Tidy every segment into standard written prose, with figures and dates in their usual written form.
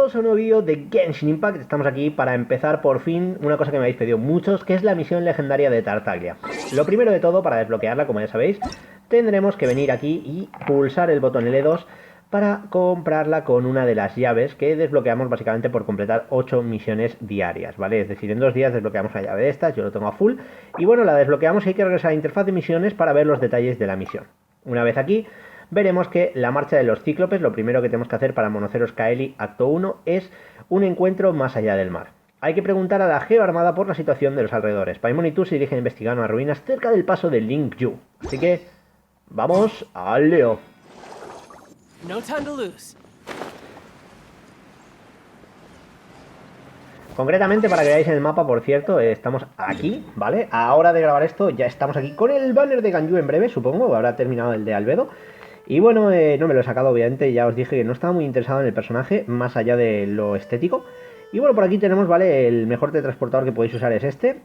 todos a un nuevo vídeo de GENSHIN IMPACT. Estamos aquí para empezar por fin una cosa que me habéis pedido muchos, que es la misión legendaria de Tartaglia. Lo primero de todo, para desbloquearla, como ya sabéis, tendremos que venir aquí y pulsar el botón L2 para comprarla con una de las llaves que desbloqueamos básicamente por completar 8 misiones diarias, ¿vale? Es decir, en 2 días desbloqueamos la llave de estas, yo lo tengo a full, y bueno, la desbloqueamos y hay que regresar a la interfaz de misiones para ver los detalles de la misión. Una vez aquí, veremos que la marcha de los Cíclopes, lo primero que tenemos que hacer para MONOCEROS CAELI acto 1 es un encuentro más allá del mar. Hay que preguntar a la Geoarmada por la situación de los alrededores. Paimon y tú se dirigen a investigar unas ruinas cerca del paso de Lingyu. Así que, vamos al lío. No time to lose. Concretamente, para que veáis en el mapa, por cierto, estamos aquí, ¿vale? A la hora de grabar esto ya estamos aquí con el banner de Ganyu en breve, supongo, habrá terminado el de Albedo. Y bueno, no me lo he sacado, obviamente, ya os dije que no estaba muy interesado en el personaje, más allá de lo estético. Y bueno, por aquí tenemos, ¿vale? El mejor teletransportador que podéis usar es este.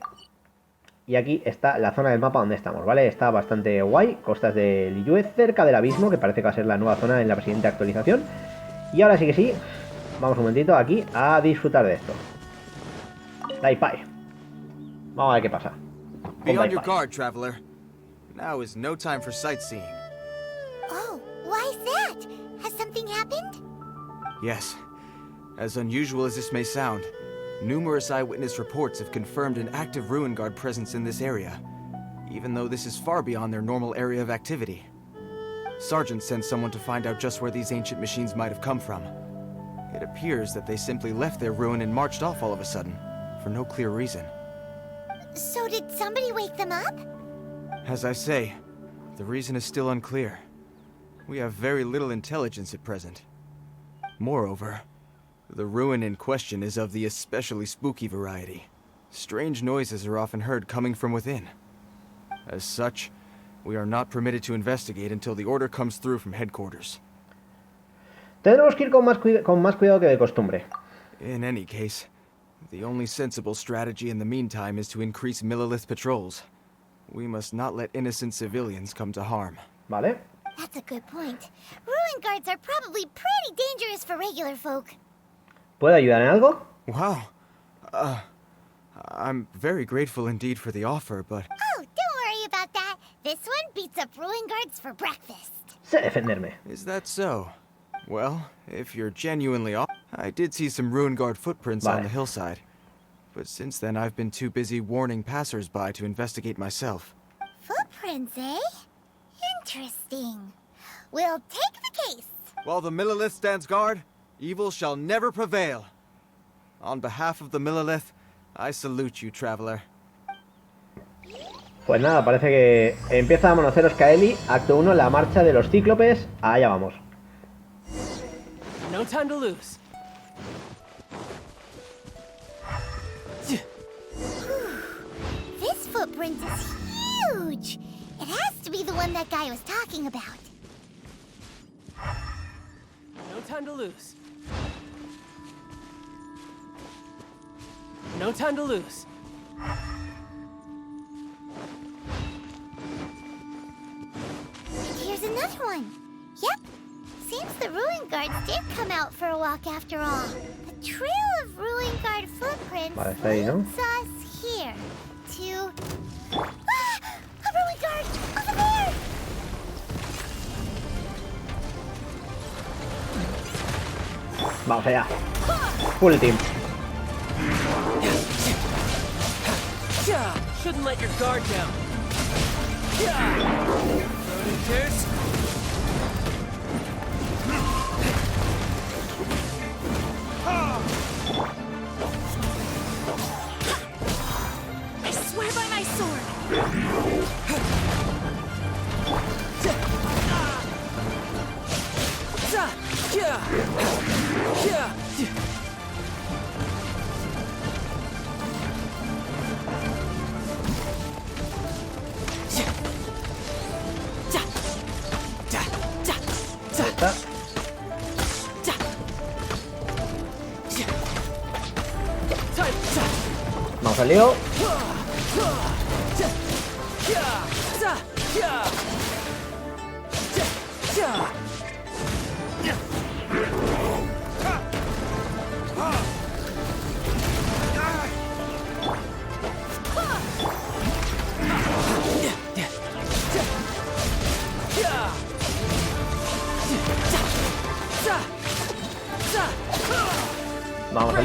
Y aquí está la zona del mapa donde estamos, ¿vale? Está bastante guay, costas de Liyue, cerca del abismo, que parece que va a ser la nueva zona en la siguiente actualización. Y ahora sí que sí, vamos un momentito aquí a disfrutar de esto. Daipai. Vamos a ver qué pasa. Be on your guard, traveler. Now is no time for sightseeing. Oh, why is that? Has something happened? Yes. As unusual as this may sound, numerous eyewitness reports have confirmed an active ruin guard presence in this area, even though this is far beyond their normal area of activity. Sergeant sent someone to find out just where these ancient machines might have come from. It appears that they simply left their ruin and marched off all of a sudden, for no clear reason. So did somebody wake them up? As I say, the reason is still unclear. We have very little intelligence at present. Moreover, the ruin in question is of the especially spooky variety. Strange noises are often heard coming from within. As such, we are not permitted to investigate until the order comes through from headquarters. Tendremos que ir con más cuidado que de costumbre. In any case, the only sensible strategy in the meantime is to increase Millilith patrols. We must not let innocent civilians come to harm. Vale. That's a good point. Ruin guards are probably pretty dangerous for regular folk. ¿Puedo ayudar en algo? Wow. I'm very grateful indeed for the offer, but... Oh, don't worry about that. This one beats up ruin guards for breakfast. Sé defenderme. Is that so? Well, if you're genuinely off... I did see some ruin guard footprints on the hillside. But since then, I've been too busy warning passers-by to investigate myself. Footprints, eh? Interesting. We'll take the case. While the Millilith stands guard, evil shall never prevail. On behalf of the Millilith, I salute you, traveler. Pues nada, parece que empieza MONOCEROS CAELI, acto 1, la marcha de los Cíclopes. Allá vamos. No time to lose. This footprint is huge. It has to be the one that guy was talking about. No time to lose. No time to lose. Here's another one. Yep. Seems the ruin guards did come out for a walk after all. The trail of ruin guard footprints Vale, está ahí, ¿no? leads us here to... Ah! A ruin guard! Over there! Vamos allá. Full team. Shouldn't let your guard down. Predators. I swear by my sword! Ahí está. Vamos al lío.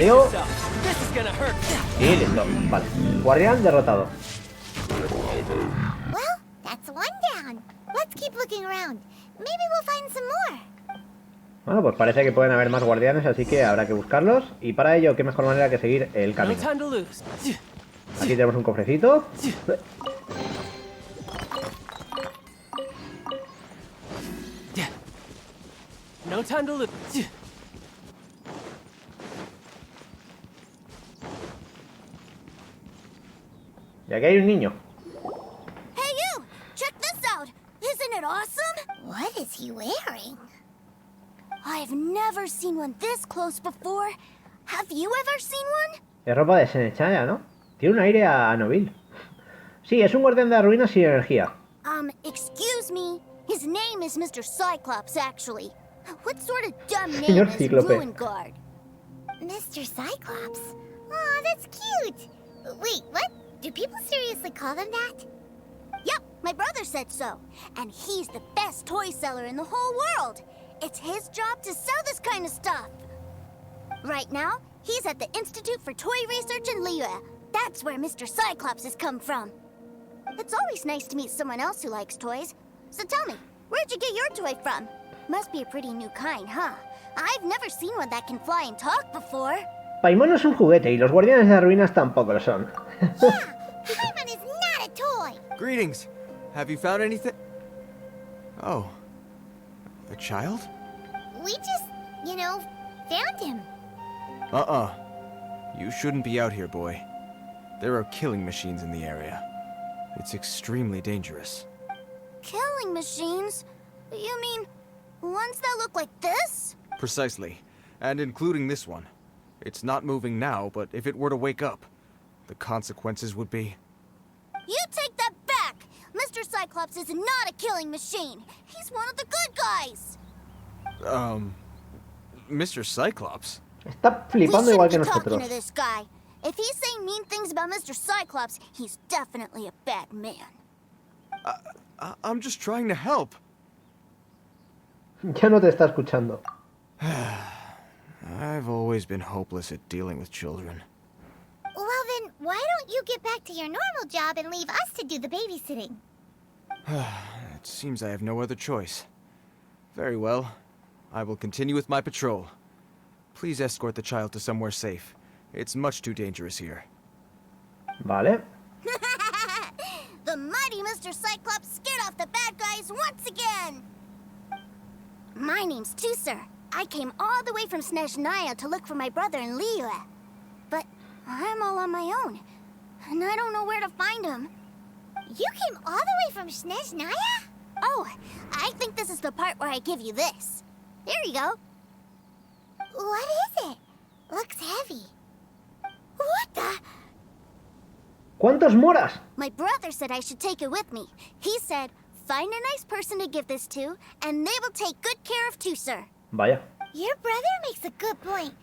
salió. This is gonna hurt. Y listo. Vale. Guardián derrotado. Well, that's one down. Let's keep looking around. Maybe we'll find some more. Bueno, pues parece que pueden haber más guardianes, así que habrá que buscarlos. Y para ello, qué mejor manera que seguir el No camino. time to lose. Aquí tenemos un cofrecito. No time to lose. Y aquí hay un niño. Hey you! Check this out! Isn't it awesome? What is he wearing? I've never seen one this close before. Have you ever seen one? Es ropa de Senechaya, ¿no? Tiene un aire a Nobil. Sí, es un guardián de las ruinas sin energía. Excuse me. His name is Mr. Cyclops, actually. What sort of dumb Señor name is Cíclope. Ruin Guard? Mr. Cyclops? Aw, that's cute. Wait, what? Do people seriously call them that? Yep, my brother said so. And he's the best toy seller in the whole world. It's his job to sell this kind of stuff. Right now, he's at the Institute for Toy Research in Liyue. That's where Mr. Cyclops has come from. It's always nice to meet someone else who likes toys. So tell me, where'd you get your toy from? Must be a pretty new kind, huh? I've never seen one that can fly and talk before. Paimon no es un juguete y los guardianes de las ruinas tampoco lo son. Yeah, Paimon is not a toy. Greetings. Have you found anything? Oh. A child? We just, found him. You shouldn't be out here, boy. There are killing machines in the area. It's extremely dangerous. Killing machines? You mean ones that look like this? Precisely. And including this one. It's not moving now, but if it were to wake up, the consequences would be... You take that back! Mr. Cyclops is not a killing machine. He's one of the good guys. Mr. Cyclops? Está flipando We igual que shouldn't be talking nosotros. to this guy. If he's saying mean things about Mr. Cyclops, he's definitely a bad man. I'm just trying to help. Ya no te está escuchando. I've always been hopeless at dealing with children. Well then, why don't you get back to your normal job and leave us to do the babysitting? It seems I have no other choice. Very well. I will continue with my patrol. Please escort the child to somewhere safe. It's much too dangerous here. Vale. The mighty Mr. Cyclops scared off the bad guys once again! My name's Tusser. I came all the way from Snezhnaya to look for my brother in Liyue. But I'm all on my own, and I don't know where to find him. You came all the way from Snezhnaya? Oh, I think this is the part where I give you this. Here you go. What is it? Looks heavy. What the? ¿Cuántos moras? My brother said I should take it with me. He said, find a nice person to give this to, and they will take good care of Tusser. Vaya. Your brother makes a good point.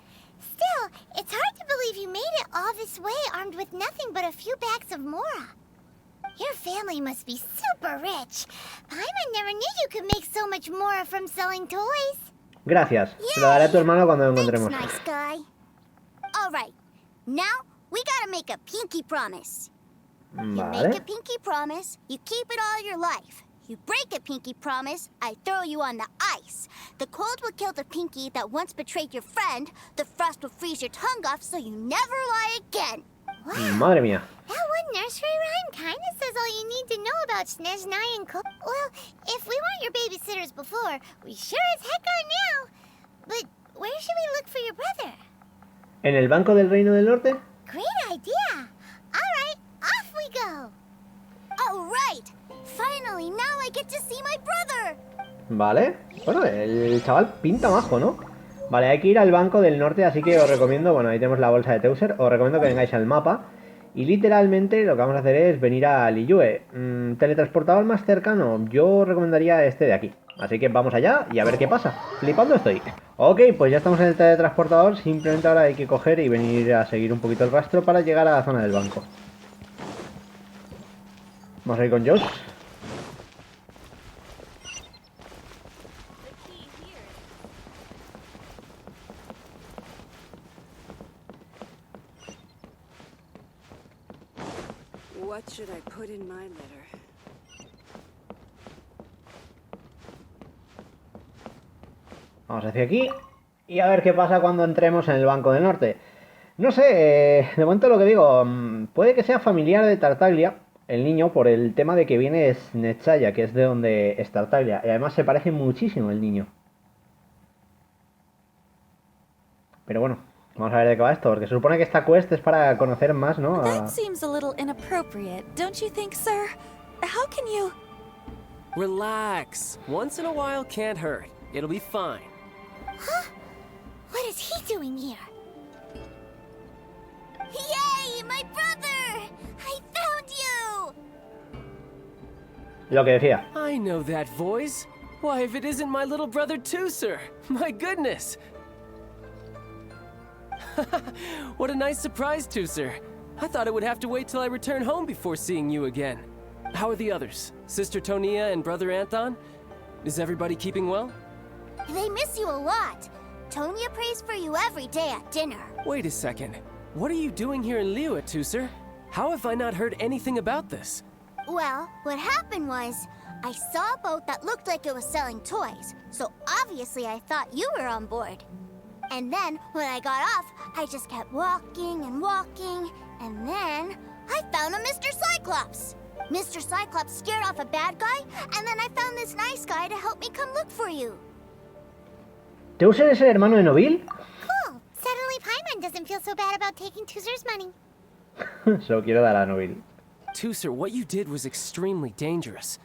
Still, it's hard to believe you made it all this way armed with nothing but a few bags of mora. Your family must be super rich. Paimon never knew you could make so much mora from selling toys. Gracias. Se lo daré a tu hermano cuando lo Thanks, encontremos. nice guy. All right, now we gotta make a pinky promise. You make a Vale. pinky promise, you keep it all your life. You break a pinky promise, I throw you on the ice. The cold will kill the pinky that once betrayed your friend. The frost will freeze your tongue off so you never lie again. Wow, Madre mía. that one nursery rhyme kinda says all you need to know about Snezhnaya and Well, if we weren't your babysitters before, we sure as heck are now. But where should we look for your brother? ¿En el Banco del Reino del Norte? Great idea. All right, off we go. All right. Finally, now I get to see my brother. Vale. Bueno, el chaval pinta majo, ¿no? Vale, hay que ir al Banco del Norte, así que os recomiendo, bueno, ahí tenemos la bolsa de Teuser, os recomiendo que vengáis al mapa. Y literalmente lo que vamos a hacer es venir a Liyue. Teletransportador más cercano, yo recomendaría este de aquí. Así que vamos allá y a ver qué pasa. Flipando estoy. Ok, pues ya estamos en el teletransportador, simplemente ahora hay que coger y venir a seguir un poquito el rastro para llegar a la zona del banco. Vamos a ir con Josh. put in my litter. Vamos hacia aquí y a ver qué pasa cuando entremos en el Banco del Norte. No sé, de momento lo que digo, puede que sea familiar de Tartaglia, el niño, por el tema de que viene de Snechaya, que es de donde es Tartaglia. Y además se parece muchísimo el niño. Pero bueno, vamos a ver de qué va esto, porque se supone que esta quest es para conocer más, ¿no? That seems a little inappropriate, don't you think, sir? How can you... Relax. Once in a while can't hurt. It'll be fine. Huh? What is he doing here? Yay, my brother! I found you! Lo que decía. I know that voice. Why, if it isn't my little brother too, sir. My goodness. What a nice surprise, too, sir. I thought I would have to wait till I return home before seeing you again. How are the others? Sister Tonia and Brother Anton? Is everybody keeping well? They miss you a lot. Tonya prays for you every day at dinner. Wait a second. What are you doing here in Liyue, too, sir? How have I not heard anything about this? Well, what happened was, I saw a boat that looked like it was selling toys, so obviously I thought you were on board. And then, when I got off, I just kept walking and walking, and then I found a Mr. Cyclops. Mr. Cyclops scared off a bad guy, and then I found this nice guy to help me come look for you. ¿Teuser es el hermano de Noville? Cool. Suddenly Paimon doesn't feel so bad about taking Teuser's money. Se lo quiero dar a Noville. Teuser, what you did was extremely dangerous.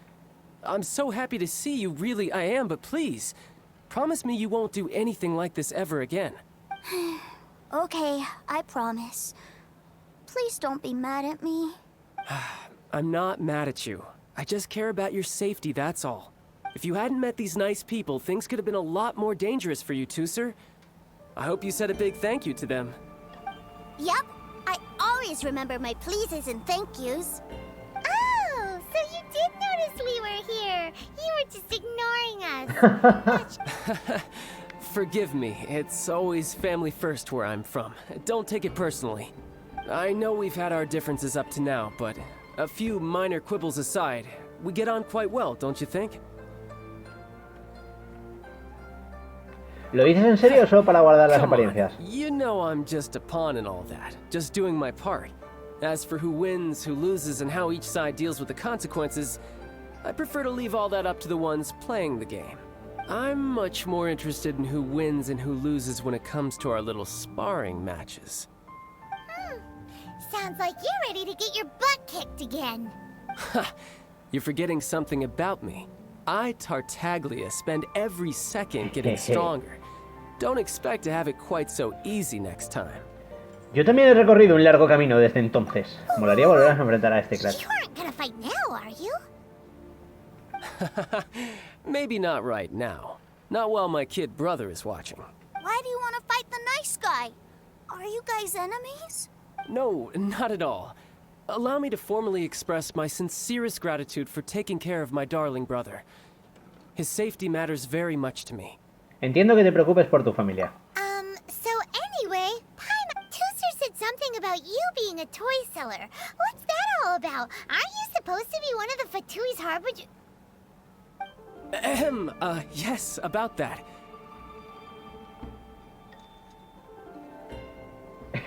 I'm so happy to see you, really I am, but please, promise me you won't do anything like this ever again. Okay, I promise. Please don't be mad at me. I'm not mad at you. I just care about your safety, that's all. If you hadn't met these nice people, things could have been a lot more dangerous for you, Teuser. I hope you said a big thank you to them. Yep, I always remember my pleases and thank yous. Oh, so you did notice we were here. You were just ignoring us. Forgive me, it's always family first where I'm from. Don't take it personally. I know we've had our differences up to now, but a few minor quibbles aside, we get on quite well, don't you think? ¿Lo dices en serio o solo para guardar las Come on. apariencias? You know I'm just a pawn in all that, just doing my part. As for who wins, who loses, and how each side deals with the consequences, I prefer to leave all that up to the ones playing the game. I'm much more interested in who wins and who loses when it comes to our little sparring matches. Sounds like you're ready to get your butt kicked again. Ha! You're forgetting something about me. I, Tartaglia, spend every second getting stronger. Don't expect to have it quite so easy next time. Yo también he recorrido un largo camino desde entonces. Molaría volver a enfrentar a este crack. You aren't gonna fight now, are you? Maybe not right now. Not while my kid brother is watching. Why do you want to fight the nice guy? Are you guys enemies? No, not at all. Allow me to formally express my sincerest gratitude for taking care of my darling brother. His safety matters very much to me. Entiendo que te preocupes por tu familia. So anyway, Teuser said something about you being a toy seller. What's that all about? Aren't you supposed to be one of the Fatui's harbinger? Yes, about that.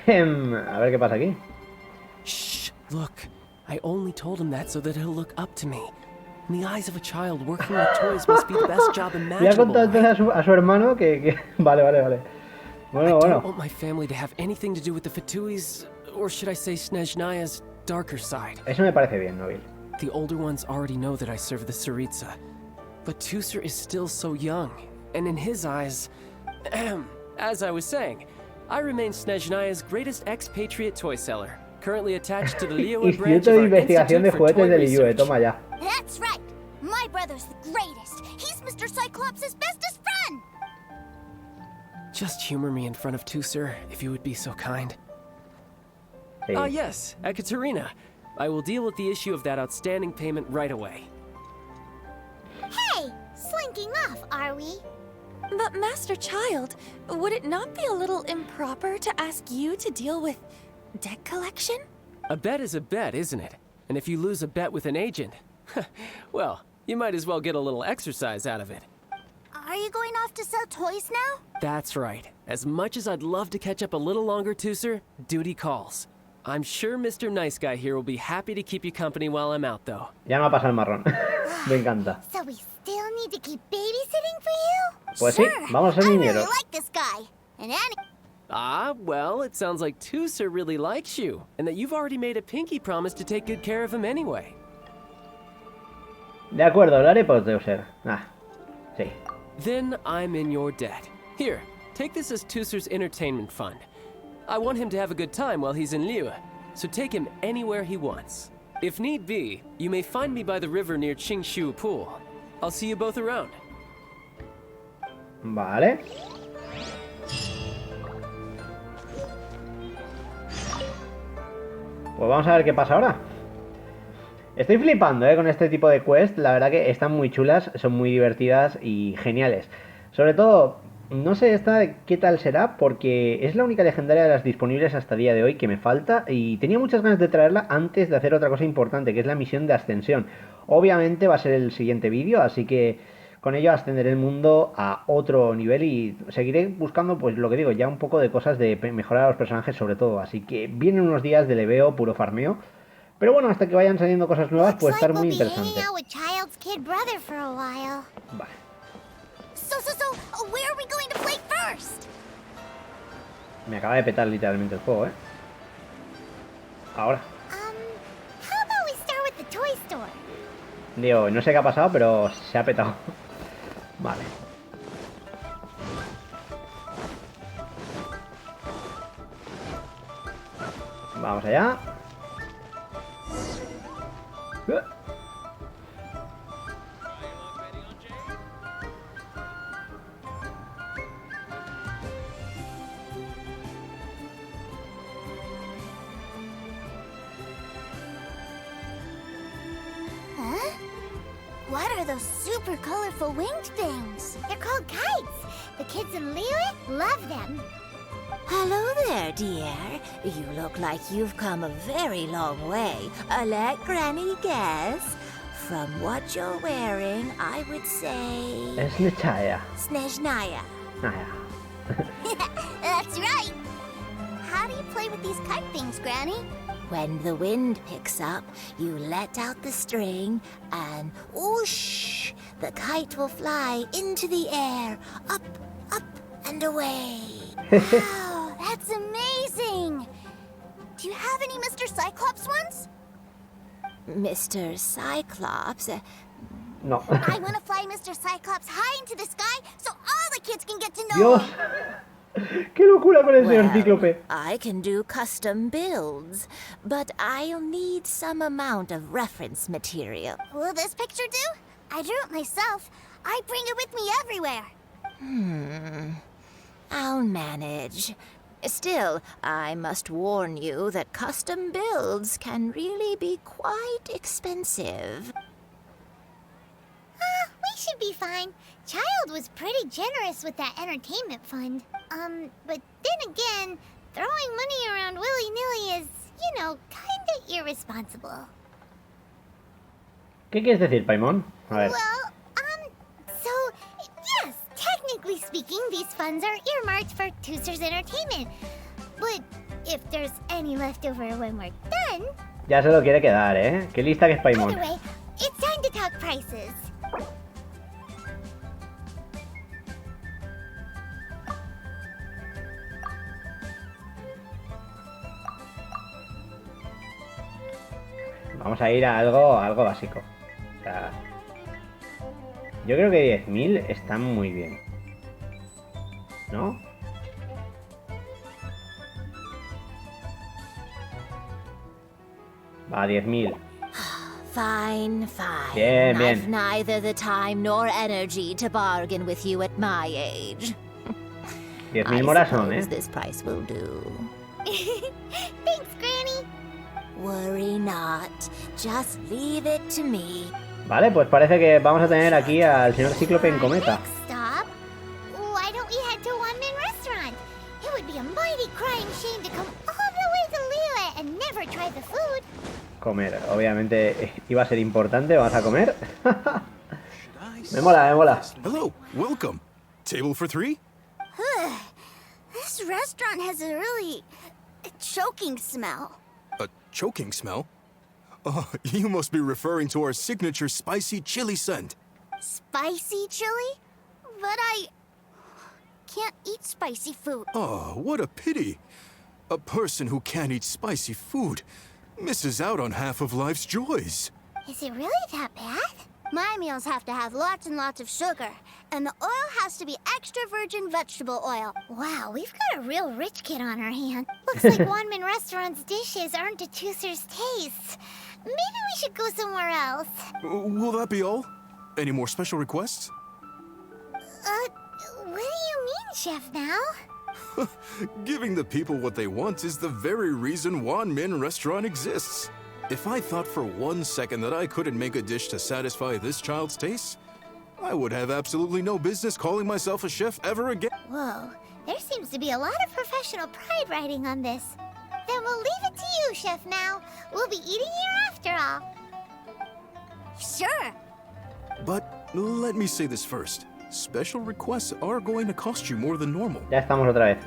A ver qué pasa aquí. Shh, look. I only told him that so that he'll look up to me. In the eyes of a child, working with toys must be the best job Le ha imaginable. contado entonces a su hermano que... Vale. I Bueno. don't want my family to have anything to do with the Fatuis, or should I say Snezhnaya's darker side. Eso me parece bien, Noville. The older ones already know that I serve the Tsaritsa. But Teuser is still so young, and in his eyes... as I was saying, I remain Snezhnaya's greatest expatriate toy seller, currently attached to the Liyue branch Instituto of de our Investigación de Institute for Juguetes Toy de Liyue, Research. toma ya. That's right. My brother's the greatest. He's Mr. Cyclops' bestest friend. Just humor me in front of Teuser, if you would be so kind. Sí. Ah, yes, Ekaterina. I will deal with the issue of that outstanding payment right away. Hey, slinking off, are we? But Master Child, would it not be a little improper to ask you to deal with debt collection? A bet is a bet, isn't it? And if you lose a bet with an agent, well, you might as well get a little exercise out of it. Are you going off to sell toys now? That's right. As much as I'd love to catch up a little longer, Tooser, duty calls. I'm sure Mr. Nice Guy here will be happy to keep you company while I'm out, though. Ya me ha pasado el marrón. Me encanta. So we still need to keep babysitting for you? Pues sí, vamos a ser I really niñeros. like this guy. And Annie... Ah, well, it sounds like Tooser really likes you, and that you've already made a pinky promise to take good care of him anyway. De acuerdo, lo haré por Tooser. Ah, sí. Then I'm in your debt. Here, take this as Tooser's entertainment fund. I want him to have a good time while he's in Liyue, so take him anywhere he wants. If need be, you may find me by the river near Qingshu Pool. I'll see you both around. Vale. Pues vamos a ver qué pasa ahora. Estoy flipando, con este tipo de quest. La verdad que están muy chulas, son muy divertidas y geniales. Sobre todo, no sé esta qué tal será, porque es la única legendaria de las disponibles hasta el día de hoy que me falta. Y tenía muchas ganas de traerla antes de hacer otra cosa importante, que es la misión de ascensión. Obviamente va a ser el siguiente vídeo, así que con ello ascenderé el mundo a otro nivel y seguiré buscando, pues lo que digo, ya un poco de cosas de mejorar a los personajes sobre todo. Así que vienen unos días de leveo, puro farmeo. Pero bueno, hasta que vayan saliendo cosas nuevas puede estar muy interesante. Vale. Me acaba de petar literalmente el juego, Ahora. Digo, no sé qué ha pasado, pero se ha petado. Vale. Vamos allá. What are those super colorful winged things? They're called kites. The kids in Liyue love them. Hello there, dear. You look like you've come a very long way. Let Granny guess. From what you're wearing, I would say... Snezhnaya. Snezhnaya. That's right. How do you play with these kite things, Granny? When the wind picks up, you let out the string and whoosh! The kite will fly into the air, up, up, and away. Wow, that's amazing! Do you have any Mr. Cyclops ones? Mr. Cyclops? No. I want to fly Mr. Cyclops high into the sky so all the kids can get to know Dios. him. ¡Qué locura con el señor Well, Cíclope! I can do custom builds, but I'll need some amount of reference material. Will this picture do? I drew it myself. I bring it with me everywhere. I'll manage. Still, I must warn you that custom builds can really be quite expensive. We should be fine. Child was pretty generous with that entertainment fund. But then again, throwing money around willy-nilly is, kinda irresponsible. ¿Qué quieres decir, Paimon? A ver. Well, so, yes, technically speaking, these funds are earmarked for Tooser's entertainment. But if there's any left over when we're done... Ya se lo quiere quedar, Qué lista que es Paimon. Either way, it's time to talk prices. Vamos a ir a algo básico. O sea, yo creo que 10.000 están muy bien. ¿No? Va, 10.000. Fine, fine. Bien, bien. I've neither the time nor energy to bargain with you at my age. 10.000 moras son, suppose this price will do. Thanks, Granny. Worry not. Just leave it to me. Vale, pues parece que vamos a tener aquí al señor Cíclope en cometa. Next stop. Why don't we head to One-Man Restaurant? It would be a mighty crying shame to come all the way to Liyue and never try the food. Comer, obviamente iba a ser importante, vamos a comer. Me mola, me mola. Hello, welcome. Table for 3? This restaurant has a really choking smell. A choking smell? Oh, you must be referring to our signature spicy chili scent. Spicy chili? But I can't eat spicy food. Oh, what a pity. A person who can't eat spicy food misses out on half of life's joys. Is it really that bad? My meals have to have lots and lots of sugar, and the oil has to be extra virgin vegetable oil. Wow, we've got a real rich kid on our hand. Looks like Wanmin Restaurant's dishes aren't to Tooser's tastes. Maybe we should go somewhere else. Will that be all? Any more special requests? What do you mean, Chef Now? Giving the people what they want is the very reason Wanmin Restaurant exists. If I thought for 1 second that I couldn't make a dish to satisfy this child's taste, I would have absolutely no business calling myself a chef ever again. Whoa, there seems to be a lot of professional pride riding on this. Then we'll leave it to you, Chef Now. We'll be eating here after all. Sure. But let me say this first. Special requests are going to cost you more than normal. Ya estamos otra vez.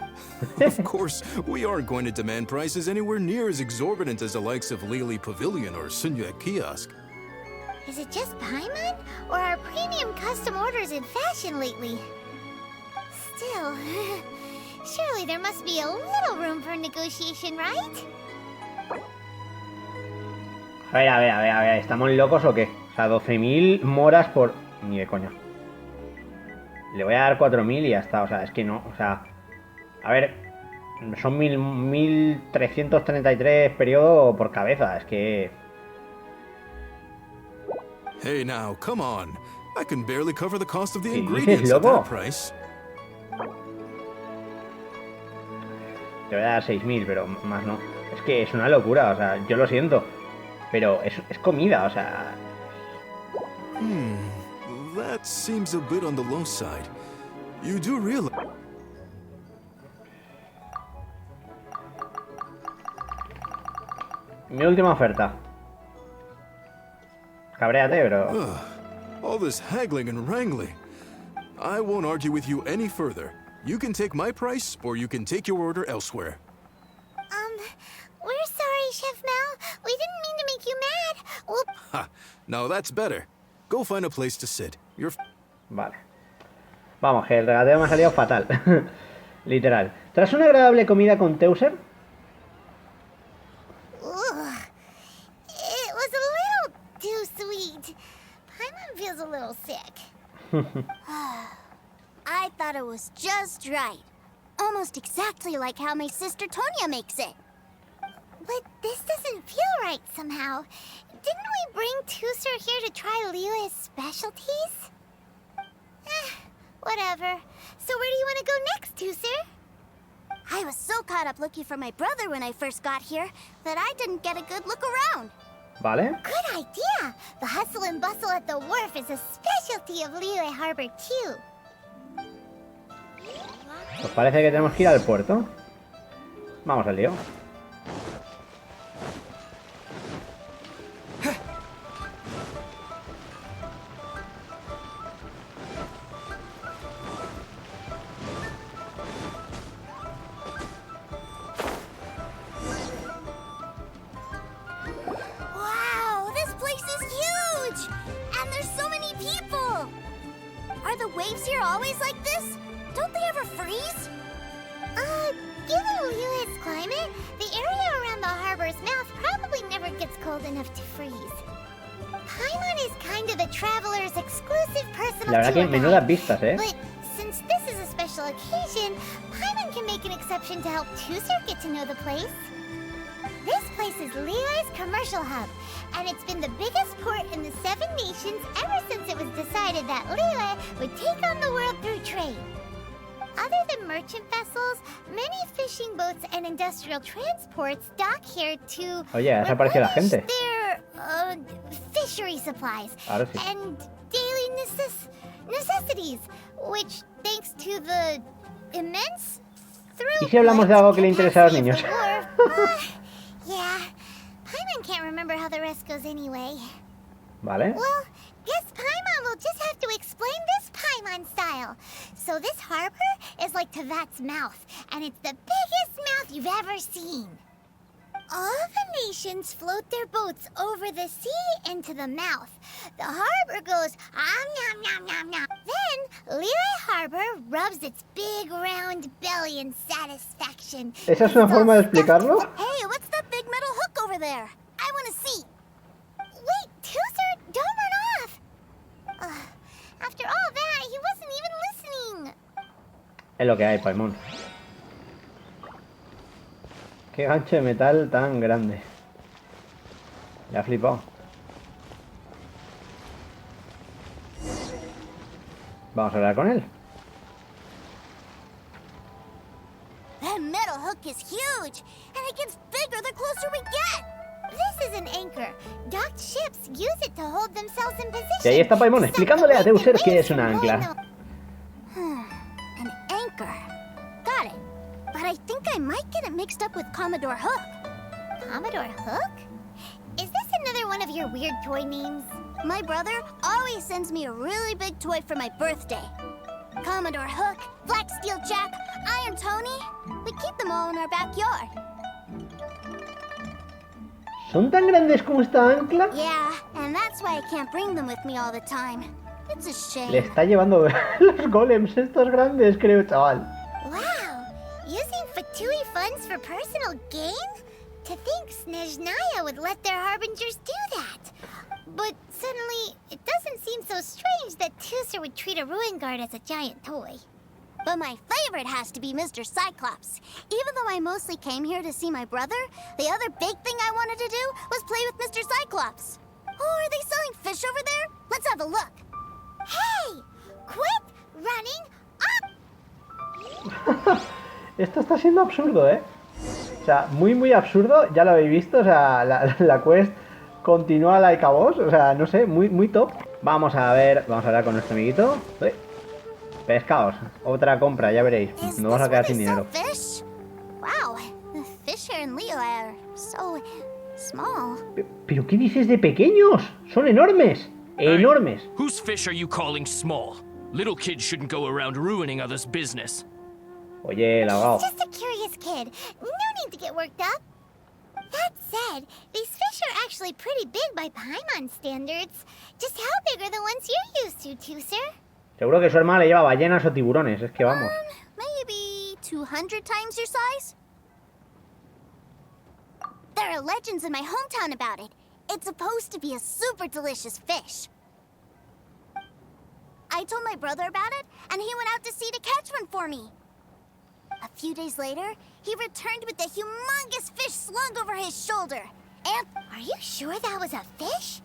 Of course, we aren't going to demand prices anywhere near as exorbitant as the likes of Lily Pavilion or Sunya Kiosk. Is it just Paimon, or are premium custom orders in fashion lately? Still, surely there must be a little room for negotiation, right? A ver, ¿estamos locos o qué? O sea, 12.000 moras por... Ni de coña. Le voy a dar 4.000 y ya está, o sea, es que no, o sea... A ver, son 1.333 periodo por cabeza, es que... Hey now, come on. I can barely cover the cost of the ¿Qué ingredients dices, at loco? that price. Te voy a dar 6.000, pero más no. Es que es una locura, o sea, yo lo siento. Pero es comida, o sea... That seems a bit on the low side. You do realize... Mi última oferta. Cabréate, bro. All this haggling and wrangling. I won't argue with you any further. You can take my price, or you can take your order elsewhere. We're sorry, Chef Mal. We didn't mean to make you mad. We'll... Ha! Now that's better. Go find a place to sit. You're... Vale. Vamos, que el regateo me ha salido fatal. Literal. Tras una agradable comida con Teuser... Ugh. It was a little too sweet. Paimon feels a little sick. I thought it was just right. Almost exactly like how my sister Tonya makes it. But this doesn't feel right somehow. Didn't we bring Tooser here to try Liyue's specialties? Whatever. So where do you want to go next, Tooser? I was so caught up looking for my brother when I first got here that I didn't get a good look around. Vale. Good idea! The hustle and bustle at the wharf is a specialty of Liyue Harbor too. Pues parece que tenemos que ir al puerto. Vamos al lío. Wow, this place is huge! And there's so many people! Are the waves here always like this? Don't they ever freeze? Given Liyue's climate, the area around the harbor's mouth probably never gets cold enough to freeze. Paimon is kind of the traveler's exclusive personal La verdad que tour menudas guide. vistas, ¿eh? But since this is a special occasion, Paimon can make an exception to help Tooser get to know the place. This place is Liyue's commercial hub, and it's been the biggest port in the 7 nations ever since it was decided that Liyue would take on the world through trade. Other than merchant vessels, many fishing boats and industrial transports dock here to Oye, ha desaparecido la replenish gente. their fishery supplies Ahora sí. and daily necessities, which, thanks to the immense ¿Y si hablamos de algo que le interesa a los niños? Yeah, Paimon can't remember how the rest goes anyway. Vale. Well, guess Paimon will just have to explain this Paimon style. So this harbor is like Tevat's mouth, and it's the biggest mouth you've ever seen. All the nations float their boats over the sea into the mouth. The harbor goes nom nom nom nom. Then Liyue Harbor rubs its big round belly in satisfaction. ¿Esa es una forma de explicarlo? Hey, what's that big metal hook over there? I want to see. Wait, Tooser, don't run off. After all that, he wasn't even listening. Es lo que hay, Paimon. Qué gancho de metal tan grande. Le ha flipado. Vamos a hablar con él. That metal hook is huge, and it gets bigger the closer we get. This is an anchor. Docked ships use it to hold themselves in position. Y ahí está Paimon explicándole a Teuser qué es una ancla. An anchor. Got it. But I think I might get it mixed up with Commodore Hook. Commodore Hook? Is this another one of your weird toy names? My brother always sends me a really big toy for my birthday. Commodore Hook, Black Steel Jack, Iron Tony. We keep them all in our backyard. ¿Son tan grandes como esta ancla? Yeah, and that's why I can't bring them with me all the time. It's a shame. Le está llevando los golems estos grandes, creo, chaval. Wow, using Fatui funds for personal gain? To think Snezhnaya would let their harbingers do that. But suddenly, it doesn't seem so strange that Tooser would treat a ruin guard as a giant toy. But my favorite has to be Mr. Cyclops. Even though I mostly came here to see my brother, the other big thing I wanted to do was play with Mr. Cyclops. Oh, are they selling fish over there? Let's have a look. Hey! Quit running up! Esto está siendo absurdo, ¿eh? O sea, muy absurdo. Ya lo habéis visto, o sea, la quest continúa like a boss. O sea, no sé, muy top. Vamos a hablar con nuestro amiguito. Pescados, otra compra, ya veréis. Nos vamos a quedar sin dinero. Wow, the fish here in Liyue are so small. ¿Pero qué dices de pequeños? Son enormes. Enormes. Whose fish are you calling small? Little kids shouldn't go around ruining others' business. Oye, el ahogado. He's just a curious kid. No need to get worked up. That said, these fish are actually pretty big by Paimon standards. Just how big are the ones you're used to, Tooser? Seguro que su hermana le lleva ballenas o tiburones, es que vamos. Maybe 200 times your size? There are legends in my hometown about it. It's supposed to be a super delicious fish. I told my brother about it, and he went out to sea to catch one for me. A few days later, he returned with a humongous fish slung over his shoulder. And are you sure that was a fish?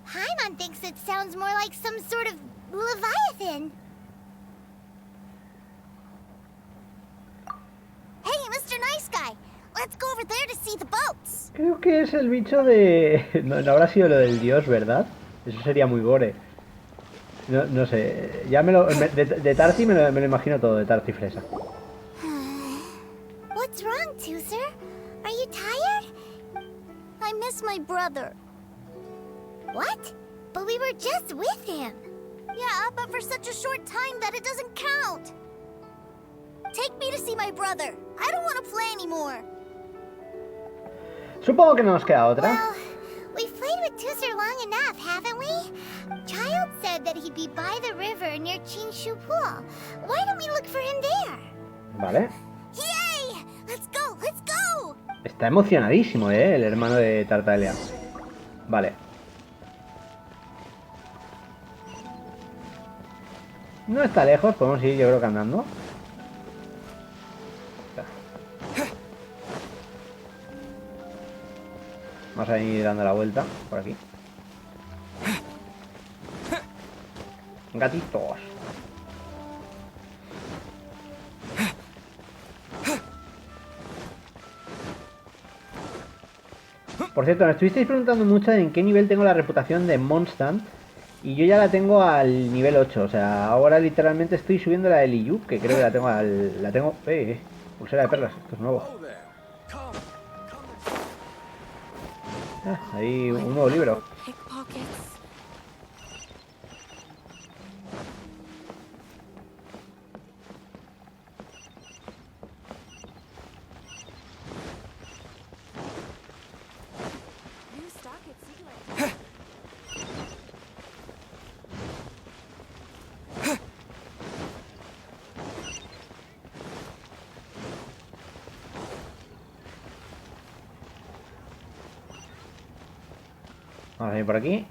Paimon thinks it sounds more like some sort of Leviathan. Hey, Mr. Nice Guy, let's go over there to see the boats. Creo que es el bicho de... No habrá sido lo del dios, ¿verdad? Eso sería muy gore. No sé, ya de Tarty me lo imagino todo, de Tarty Fresa. What's wrong, Tooser? Are you tired? I miss my brother. What? But we were just with him. Yeah, but for such a short time that it doesn't count. Take me to see my brother. I don't want to play anymore. Supongo que no nos queda otra. Well, we've played with Tooser long enough, haven't we? Child said that he'd be by the river near Chinshu Pool. Why don't we look for him there? Vale. Yay! Let's go, let's go! Está emocionadísimo, el hermano de Tartaglia. Vale. No está lejos, podemos ir yo creo que andando. Vamos a ir dando la vuelta por aquí. Gatitos. Por cierto, me estuvisteis preguntando mucho en qué nivel tengo la reputación de Monstant. Y yo ya la tengo al nivel 8. O sea, ahora literalmente estoy subiendo la de Liyue, que creo que la tengo al... La tengo... pulsera de perlas, esto es nuevo. Ahí un nuevo libro. Pickpockets. New stock at Cíclopes. Vamos a ir por aquí.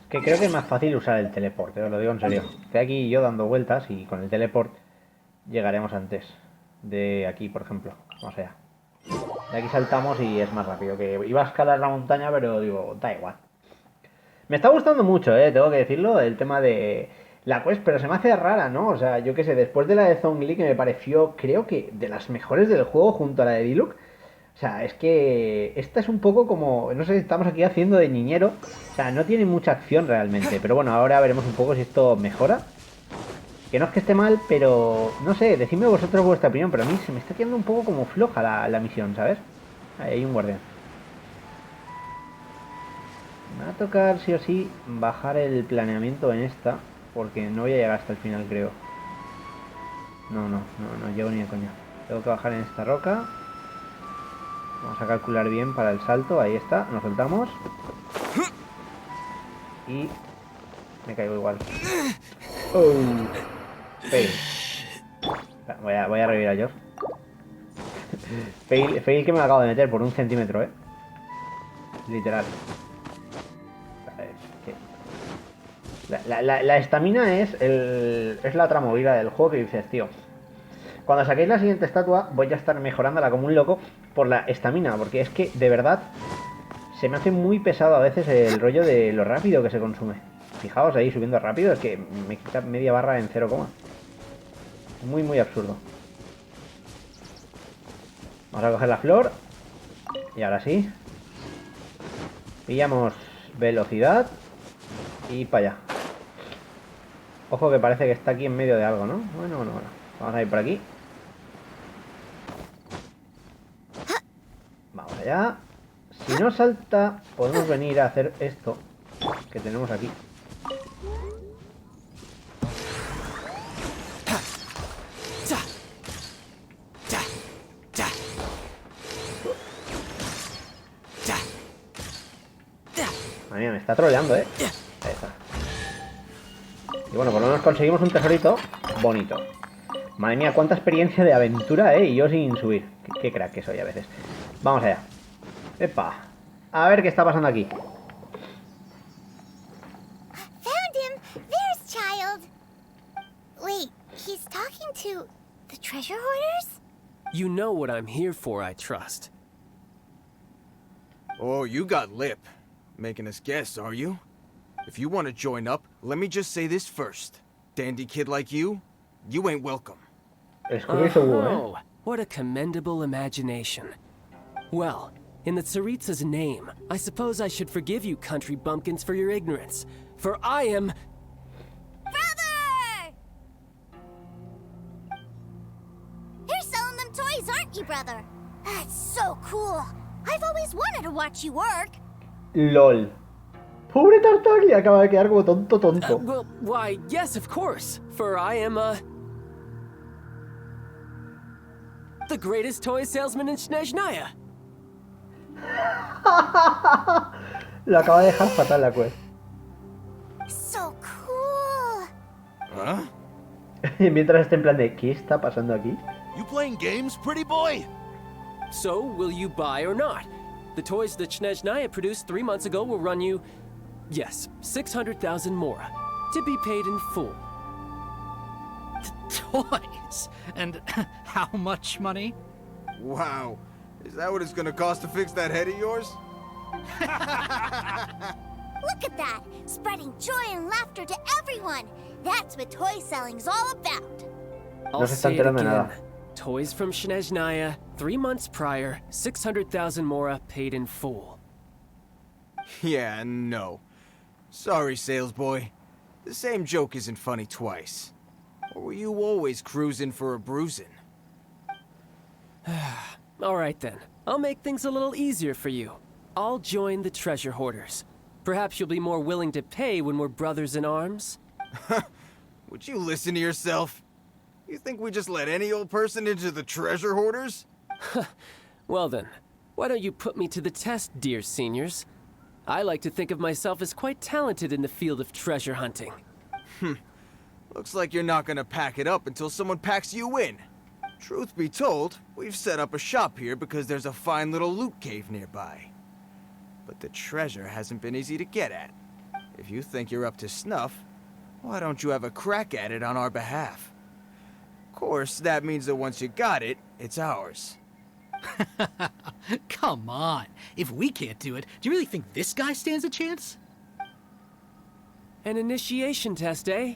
Que creo que es más fácil usar el teleporte, os lo digo en serio. Estoy aquí yo dando vueltas y con el teleport llegaremos antes de aquí, por ejemplo. Vamos allá. De aquí saltamos y es más rápido. Que iba a escalar la montaña, pero digo, da igual. Me está gustando mucho, tengo que decirlo, el tema de la quest, pero se me hace rara, ¿no? O sea, yo qué sé, después de la de Zhongli, que me pareció, creo que de las mejores del juego junto a la de Diluc. O sea, es que esta es un poco como, no sé, estamos aquí haciendo de niñero. O sea, no tiene mucha acción realmente. Pero bueno, ahora veremos un poco si esto mejora. Que no es que esté mal, pero no sé, decidme vosotros vuestra opinión. Pero a mí se me está quedando un poco como floja la misión, ¿sabes? Ahí hay un guardián. Me va a tocar sí o sí bajar el planeamiento en esta. Porque no voy a llegar hasta el final, creo. No llego ni de coña. Tengo que bajar en esta roca. Vamos a calcular bien para el salto. Ahí está, nos soltamos. Y me caigo igual. Oh. Fail. Voy a revivir a George. Fail que me acabo de meter por 1 centímetro, literal. La estamina es la otra movida del juego que dices, tío. Cuando saquéis la siguiente estatua voy a estar mejorándola como un loco por la estamina, porque es que de verdad se me hace muy pesado a veces el rollo de lo rápido que se consume. Fijaos ahí subiendo rápido, es que me quita media barra en 0, muy absurdo. Vamos a coger la flor y ahora sí pillamos velocidad y para allá. Ojo que parece que está aquí en medio de algo, ¿no? Bueno. Vamos a ir por aquí. Vamos allá. Si no salta, podemos venir a hacer esto que tenemos aquí. Madre mía, me está troleando, Ahí está. Y bueno, por lo menos conseguimos un tesorito bonito. Madre mía, cuánta experiencia de aventura, Y yo sin subir. Qué crack que soy a veces. Vamos allá. Epa. A ver qué está pasando aquí. Found him! There's Child! Wait, he's talking to the treasure hoarders? You know what I'm here for, I trust. Oh, you got lip. Making us guess, are you? If you want to join up, let me just say this first. Dandy kid like you, you ain't welcome. Oh, what a commendable imagination. Well, in the Tsaritsa's name, I suppose I should forgive you country bumpkins for your ignorance. For I am... Brother! You're selling them toys, aren't you, brother? That's so cool. I've always wanted to watch you work. LOL. Pobre Tartaglia, acaba de quedar como tonto. Well, why, yes, of course. For I am, the greatest toy salesman in Snezhnaya. Lo acaba de dejar fatal la quest. So cool. Huh? Mientras está en plan de, ¿qué está pasando aquí? You playing games, pretty boy? So, will you buy or not? The toys that Snezhnaya produced 3 months ago will run you, yes, 600,000 mora, to be paid in full. Toys? And how much money? Wow. Is that what it's gonna cost to fix that head of yours? Look at that! Spreading joy and laughter to everyone! That's what toy selling's all about! I'll No se está say it enterando de again. nada. Toys from Snezhnaya, 3 months prior, 600,000 mora paid in full. Yeah, no. Sorry, salesboy. The same joke isn't funny twice. Or were you always cruising for a bruising? Alright then, I'll make things a little easier for you. I'll join the treasure hoarders. Perhaps you'll be more willing to pay when we're brothers in arms? Would you listen to yourself? You think we just let any old person into the treasure hoarders? Well then, why don't you put me to the test, dear seniors? I like to think of myself as quite talented in the field of treasure hunting. Looks like you're not gonna pack it up until someone packs you in. Truth be told, we've set up a shop here because there's a fine little loot cave nearby. But the treasure hasn't been easy to get at. If you think you're up to snuff, why don't you have a crack at it on our behalf? Of course, that means that once you got it, it's ours. Come on. If we can't do it, do you really think this guy stands a chance? An initiation test, eh?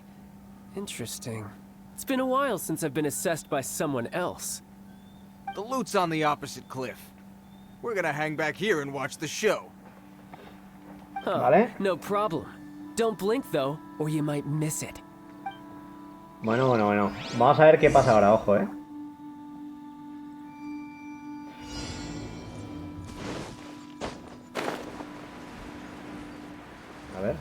Interesting. It's been a while since I've been assessed by someone else. The loot's on the opposite cliff. We're gonna hang back here and watch the show. Vale. No problem. Don't blink though, or you might miss it. Bueno. Vamos a ver qué pasa ahora, ojo, eh. A ver.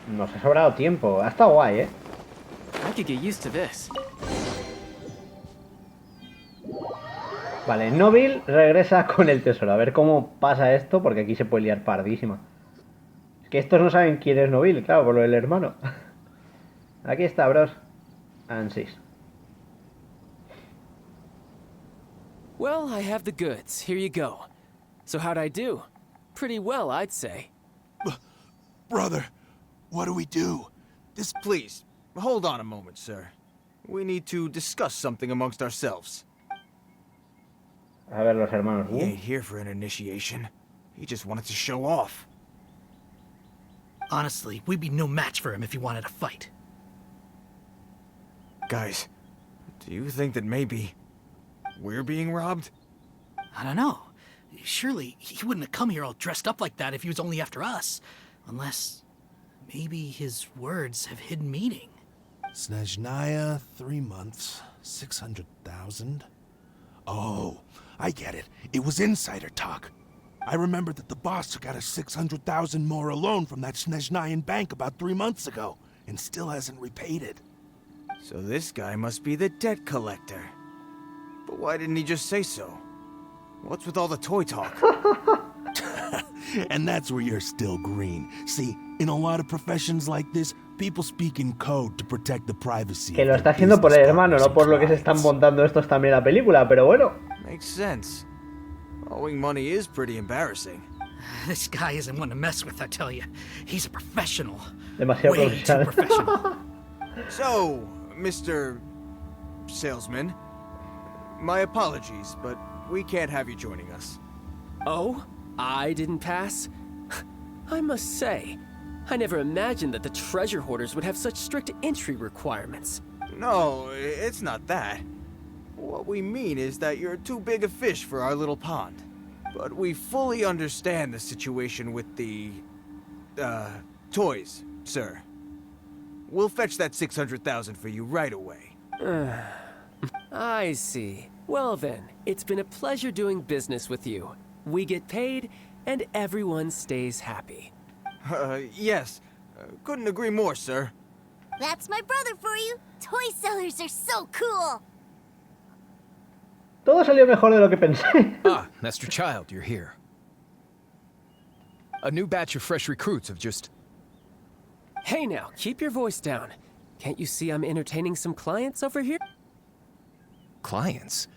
Nos ha sobrado tiempo. Ha estado guay, ¿eh? I could get used to this. Vale, Nobil regresa con el tesoro. A ver cómo pasa esto, porque aquí se puede liar pardísima. Es que estos no saben quién es Nobil, claro, por lo del hermano. Aquí está, bros. Ansis. Well, I have the goods. Here you go. So how'd I do? Pretty well, I'd say. Brother, what do we do? Please, hold on a moment, sir. We need to discuss something amongst ourselves. A ver, los hermanos. He ain't here for an initiation. He just wanted to show off. Honestly, we'd be no match for him if he wanted to fight. Guys, do you think that maybe we're being robbed? I don't know. Surely he wouldn't have come here all dressed up like that if he was only after us. Unless maybe his words have hidden meaning. Snezhnaya, 3 months, 600,000. Oh, I get it. It was insider talk. I remember that the boss took out a 600,000 mora loan from that Snezhnayan bank about 3 months ago, and still hasn't repaid it. So this guy must be the debt collector. But why didn't he just say so? What's with all the toy talk? And that's where you're still green. See, in a lot of professions like this, people speak in code to protect the privacy. Que lo está haciendo por el hermano, no por lo que se están montando estos también en la película, pero bueno. Makes sense. Owing money is pretty embarrassing. This guy isn't one to mess with, I tell you. He's a professional. Demasiado Way too professional. So, Mr. Salesman, my apologies, but we can't have you joining us. Oh? I didn't pass? I must say, I never imagined that the treasure hoarders would have such strict entry requirements. No, it's not that. What we mean is that you're too big a fish for our little pond. But we fully understand the situation with the, toys, sir. We'll fetch that 600,000 for you right away. I see. Well then, it's been a pleasure doing business with you. We get paid, and everyone stays happy. Yes. Couldn't agree more, sir. That's my brother for you. Toy sellers are so cool. Todo salió mejor de lo que pensé. Ah, Master Child, you're here. A new batch of fresh recruits have just... Hey now, keep your voice down. Can't you see I'm entertaining some clients over here? Clients?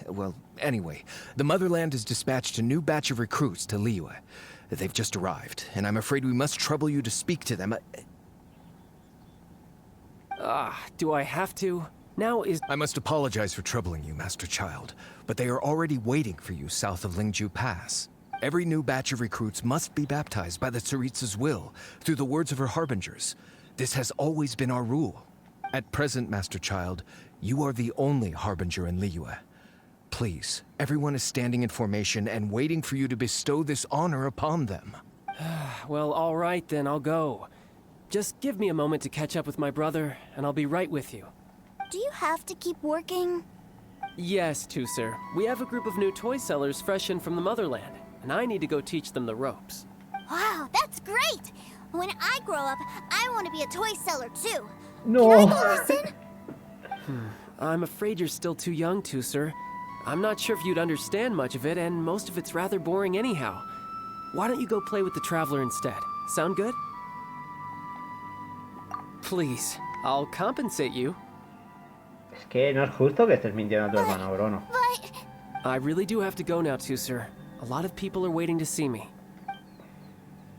Well, anyway, the Motherland has dispatched a new batch of recruits to Liyue. They've just arrived, and I'm afraid we must trouble you to speak to them. Do I have to? Now is... I must apologize for troubling you, Master Child, but they are already waiting for you south of Lingju Pass. Every new batch of recruits must be baptized by the Tsaritsa's will, through the words of her harbingers. This has always been our rule. At present, Master Child, you are the only harbinger in Liyue. Please, everyone is standing in formation and waiting for you to bestow this honor upon them. Well, all right then, I'll go. Just give me a moment to catch up with my brother, and I'll be right with you. Do you have to keep working? Yes, Tusser. We have a group of new toy sellers fresh in from the Motherland, and I need to go teach them the ropes. Wow, that's great! When I grow up, I want to be a toy seller too. No. Can I go listen? I'm afraid you're still too young, Tusser. I'm not sure if you'd understand much of it, and most of it's rather boring anyhow. Why don't you go play with the Traveler instead? Sound good? Please, I'll compensate you. Es que no es justo que estés mintiendo a tu hermano, Bruno. But... I really do have to go now, Tusser. A lot of people are waiting to see me.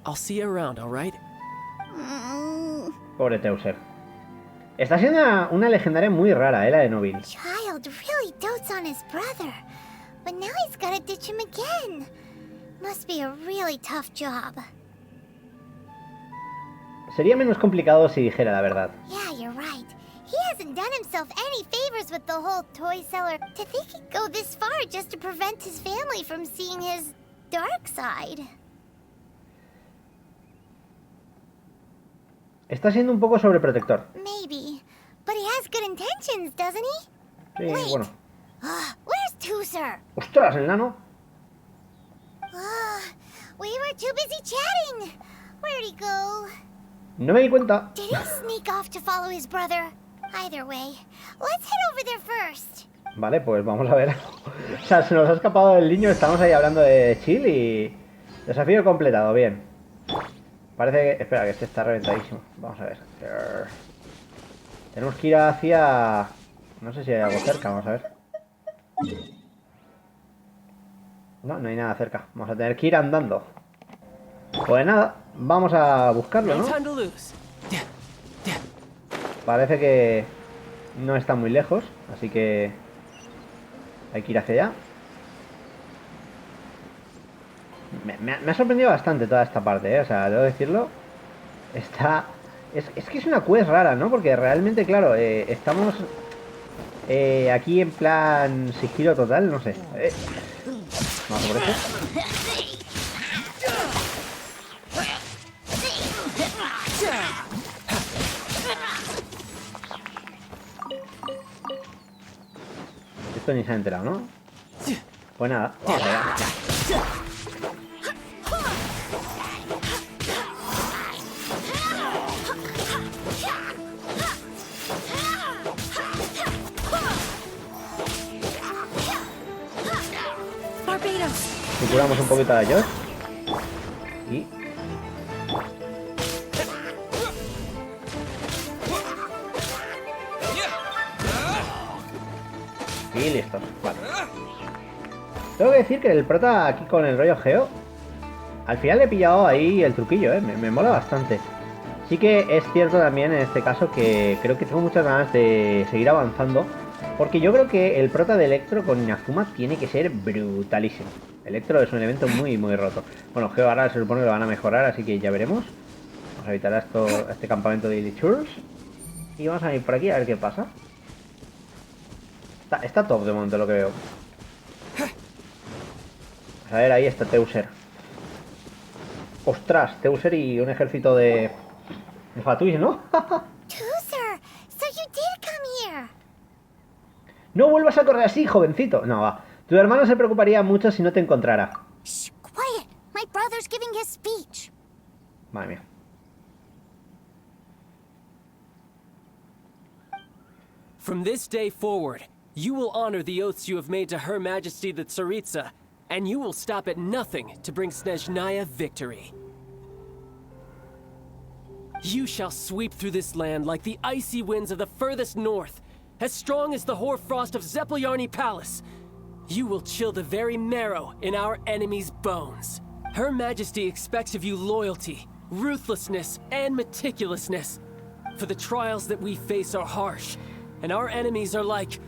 I'll see you around, alright? Pobre Teuser. Está siendo una legendaria muy rara, la de Noville. Child really dotes on his brother, but now he's gotta ditch him again. Must be a really tough job. Sería menos complicado si dijera la verdad. Yeah, you're right. He hasn't done himself any favors with the whole toy seller. To think he'd go this far just to prevent his family from seeing his dark side. Está siendo un poco sobreprotector. Maybe, but he has good intentions, doesn't he? Sí, Wait. bueno. Where's Tusser? ¡Ostras, el nano! We were too busy chatting. Where'd he go? No me di cuenta. Did he sneak off to follow his brother? Either way, let's head over there first. Vale, pues vamos a ver. O sea, se nos ha escapado el niño. Estamos ahí hablando de chill y... Desafío completado, bien. Parece que... Espera, que este está reventadísimo. Vamos a ver. Tenemos que ir hacia... No sé si hay algo cerca, vamos a ver. No, no hay nada cerca. Vamos a tener que ir andando. Pues nada, vamos a buscarlo, ¿no? Parece que no está muy lejos, así que hay que ir hacia allá. Me ha sorprendido bastante toda esta parte, ¿eh? O sea, debo decirlo. Está... Es que es una quest rara, ¿no? Porque realmente, claro, estamos aquí en plan sigilo total, no sé. Vamos por eso. Esto ni se ha enterado, ¿no? Pues nada, vamos allá. Y curamos un poquito a ellos. Y... Y listos, vale. Tengo que decir que el prota aquí con el rollo Geo, al final le he pillado ahí el truquillo, me mola bastante. Sí que es cierto también en este caso que creo que tengo muchas ganas de seguir avanzando, porque yo creo que el prota de Electro con Inazuma tiene que ser brutalísimo. Electro es un elemento muy roto. Bueno, Geo ahora se supone que lo van a mejorar, así que ya veremos. Vamos a evitar este campamento de Illichurs. Y vamos a ir por aquí a ver qué pasa. Está top de momento lo que veo. A ver, ahí está Teuser. Ostras, Teuser y un ejército de Fatuis, ¿no? Teuser, so you did come here. No vuelvas a correr así, jovencito. No, va. Tu hermano se preocuparía mucho si no te encontrara. Shh, quiet. My brother's giving his speech. Madre mía. From this day forward, You will honor the oaths you have made to Her Majesty the Tsaritsa, and you will stop at nothing to bring Snezhnaya victory. You shall sweep through this land like the icy winds of the furthest north, as strong as the hoarfrost of Zepelyarny Palace. You will chill the very marrow in our enemies' bones. Her Majesty expects of you loyalty, ruthlessness, and meticulousness. For the trials that we face are harsh, and our enemies are like...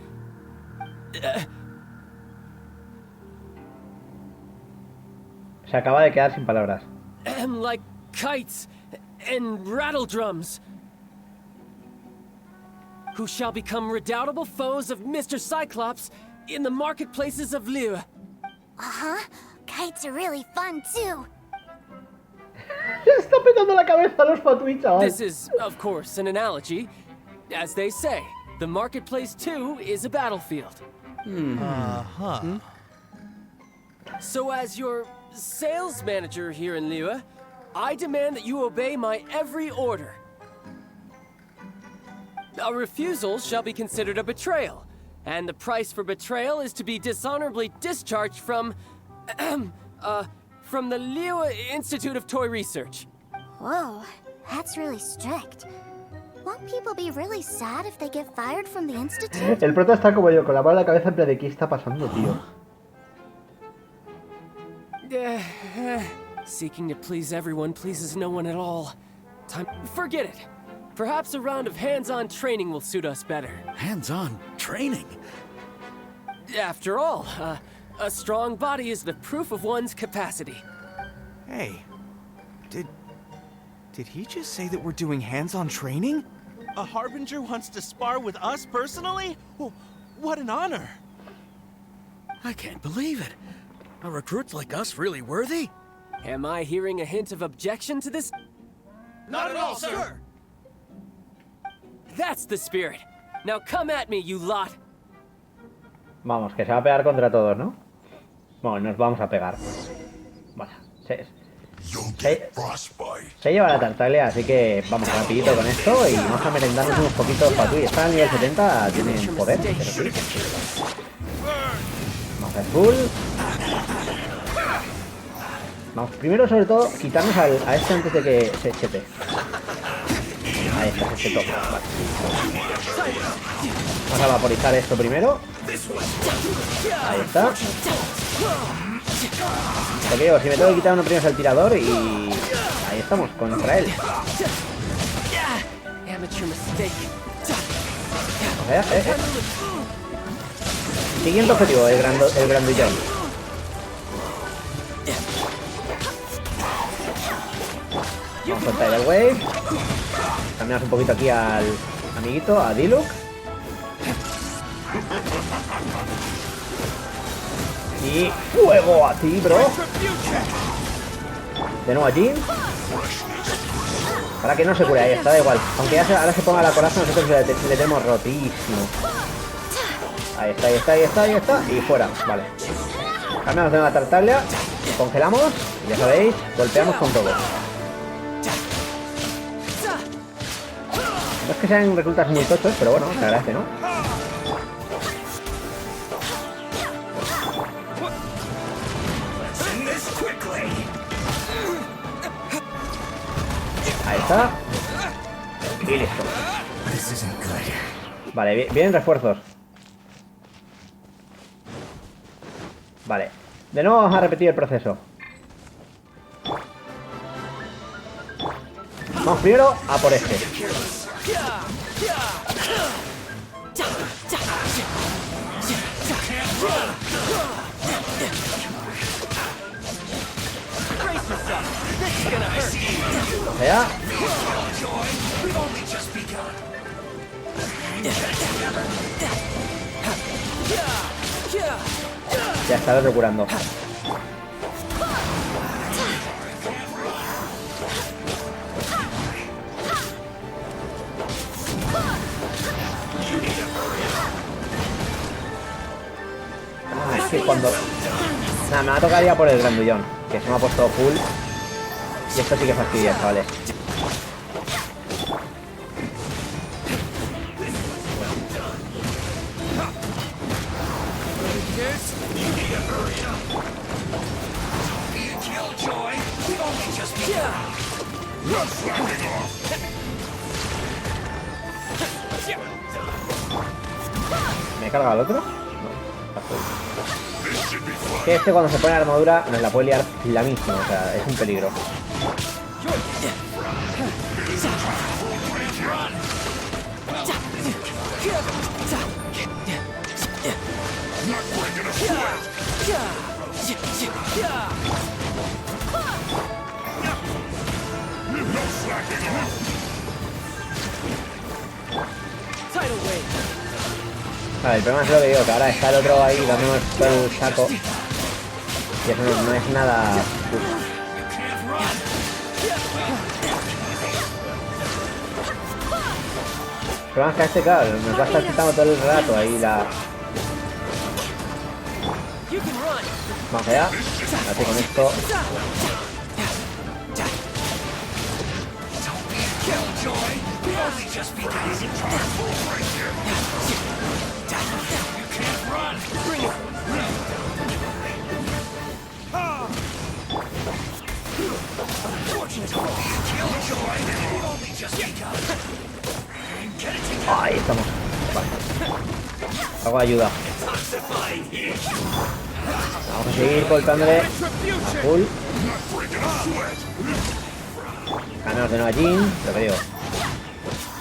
Se acaba de quedar sin palabras. like kites and rattle drums. Who shall become redoubtable foes of Mr. Cyclops in the marketplaces of Liyue. Uh-huh. Kites are really fun, too. Está petando la cabeza a los Fatui, chaval. This is, of course, an analogy. As they say, the marketplace, too, is a battlefield. Uh-huh. So as your sales manager here in Liyue, I demand that you obey my every order. A refusal shall be considered a betrayal, and the price for betrayal is to be dishonorably discharged from the Liyue Institute of Toy Research. Whoa, that's really strict. Won't people be really sad if they get fired from the institute? El prota está como yo, con la mano en la cabeza en plan de ¿qué está pasando, tío? Seeking to please everyone pleases no one at all. Forget it. Perhaps a round of hands-on training will suit us better. Hands-on training? After all, a strong body is the proof of one's capacity. Hey, did he just say that we're doing hands-on training? A Harbinger wants to spar with us personally? What an honor! I can't believe it. Are recruits like us really worthy? Am I hearing a hint of objection to this? Not at all, sir! That's the spirit. Now come at me, you lot. Vamos, que se va a pegar contra todos, ¿no? Bueno, nos vamos a pegar. Bueno, se lleva la Tartaglia, así que vamos rapidito con esto y vamos a merendarnos unos poquitos Fatui. Está a nivel 70, tienen poder, pero sí. Vamos a full. Vamos, primero sobre todo quitarnos a este antes de que se chete. Ahí está, se chetó. Vale. Vamos a vaporizar esto primero. Ahí está. Lo que digo, si me tengo que quitar uno primero es el tirador y... ahí estamos, contra él. Siguiente objetivo, el grandullón. Vamos con Tidal Wave. Cambiamos un poquito aquí al amiguito, a Diluc. Y fuego a ti, bro. De nuevo a Jin. Para que no se cure, ahí está, da igual. Aunque ya ahora se ponga la coraza, nosotros le tenemos rotísimo. Ahí está, ahí está, ahí está, ahí está. Y fuera, vale. Cambiamos de una Tartaglia. Congelamos. Y ya sabéis, golpeamos con todo. No es que sean reclutas muy tochos, pero bueno, se agradece, ¿no? Ahí está. Y listo. Vale, vienen refuerzos. Vale. De nuevo vamos a repetir el proceso. Vamos primero a por este. Allá. Ya está, lo curando. Es que cuando... nada, me va a tocar ya por el grandullón, que se me ha puesto full. Y esto sí que fastidia, chavales. carga al otro? No. Que este cuando se pone la armadura nos la puede liar la misma, o sea, es un peligro. Vale, el problema es lo que digo, que ahora está el otro ahí dándonos todo el saco. Y eso no es nada justo. El problema es que a este, claro, nos va a estar quitando todo el rato ahí la... Vamos allá. Así con esto. Ahí estamos. Vale. Hago ayuda. Vamos a seguir golpeándole a full. Ganamos de nuevo a Jin, lo que digo.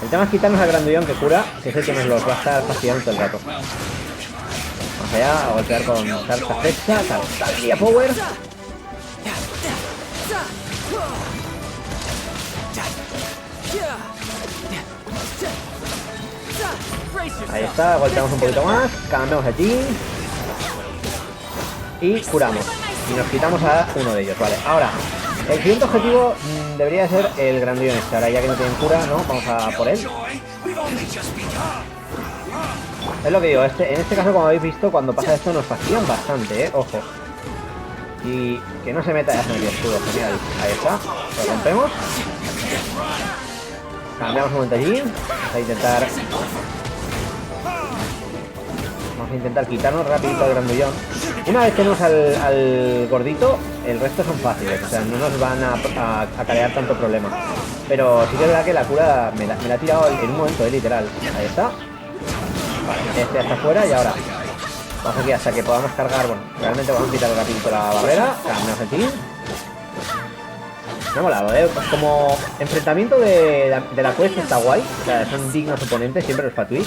El tema es quitarnos al grandullón que cura, que es el que nos los va a estar fastidiando todo el rato. Vamos allá a golpear con carta flecha, carta power. Ahí está, golpeamos un poquito más, cambiamos aquí y curamos. Y nos quitamos a uno de ellos, vale. Ahora, el siguiente objetivo debería ser el grandullón este. Ahora ya que no tienen cura, ¿no? Vamos a por él. Es lo que digo, en este caso, como habéis visto, cuando pasa esto nos fastidian bastante, ojo. Y que no se meta, ya se metió escudo, genial. Ahí está, lo rompemos. Cambiamos un momento allí. Vamos a intentar quitarnos rapidito al grandullón. Una vez tenemos al gordito, el resto son fáciles, o sea, no nos van a acarrear tanto problema. Pero sí que es verdad que la cura me la ha tirado en un momento, literal. Ahí está. Vale, este ya está fuera y ahora vamos aquí hasta que podamos cargar. Bueno, realmente vamos a quitar rapidito la barrera. Cambiamos aquí. Me ha molado, pues como enfrentamiento de la quest está guay. O sea, son dignos oponentes, siempre los Fatui.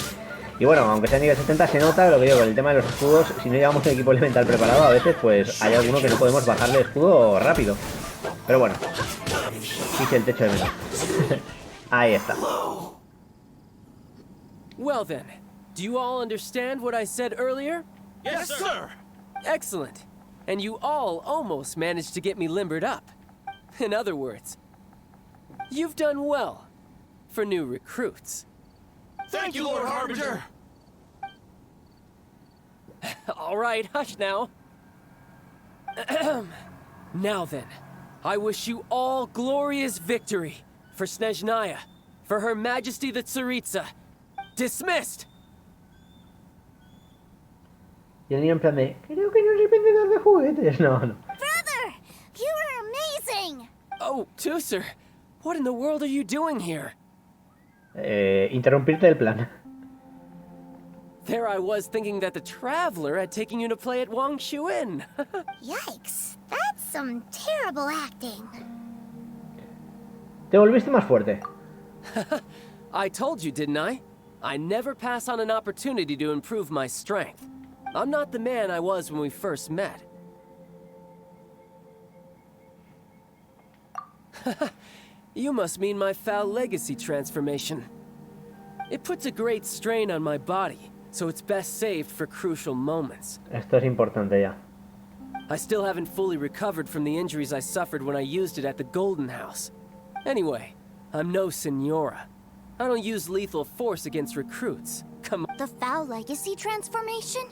Y bueno, aunque sea nivel 70 se nota lo que digo, con el tema de los escudos. Si no llevamos el equipo elemental preparado, a veces pues hay alguno que no podemos bajarle el escudo rápido. Pero bueno, hice el techo de menos. Ahí está. Well then, do you all understand what I said earlier? Yes, sir! Excellent. And you all almost managed to get me limbered up. In other words, you've done well for new recruits. Thank you, Lord Harbinger! All right, hush now. Now then, I wish you all glorious victory for Snezhnaya, for Her Majesty the Tsaritsa. Dismissed! Y el niño en plan de, creo que no soy vendedor de juguetes. No. Brother, you were amazing! Oh, Tusser, what in the world are you doing here? Interrumpirte el plan. There I was thinking that the Traveler had taken you to play at Wangshuin. Yikes, that's some terrible acting. Te volviste más fuerte. I told you, didn't I? I never pass on an opportunity to improve my strength. I'm not the man I was when we first met. You must mean my foul legacy transformation. It puts a great strain on my body, so it's best saved for crucial moments. Esto es importante ya. I still haven't fully recovered from the injuries I suffered when I used it at the Golden House. Anyway, I'm no Senora. I don't use lethal force against recruits. Come on. The foul legacy transformation?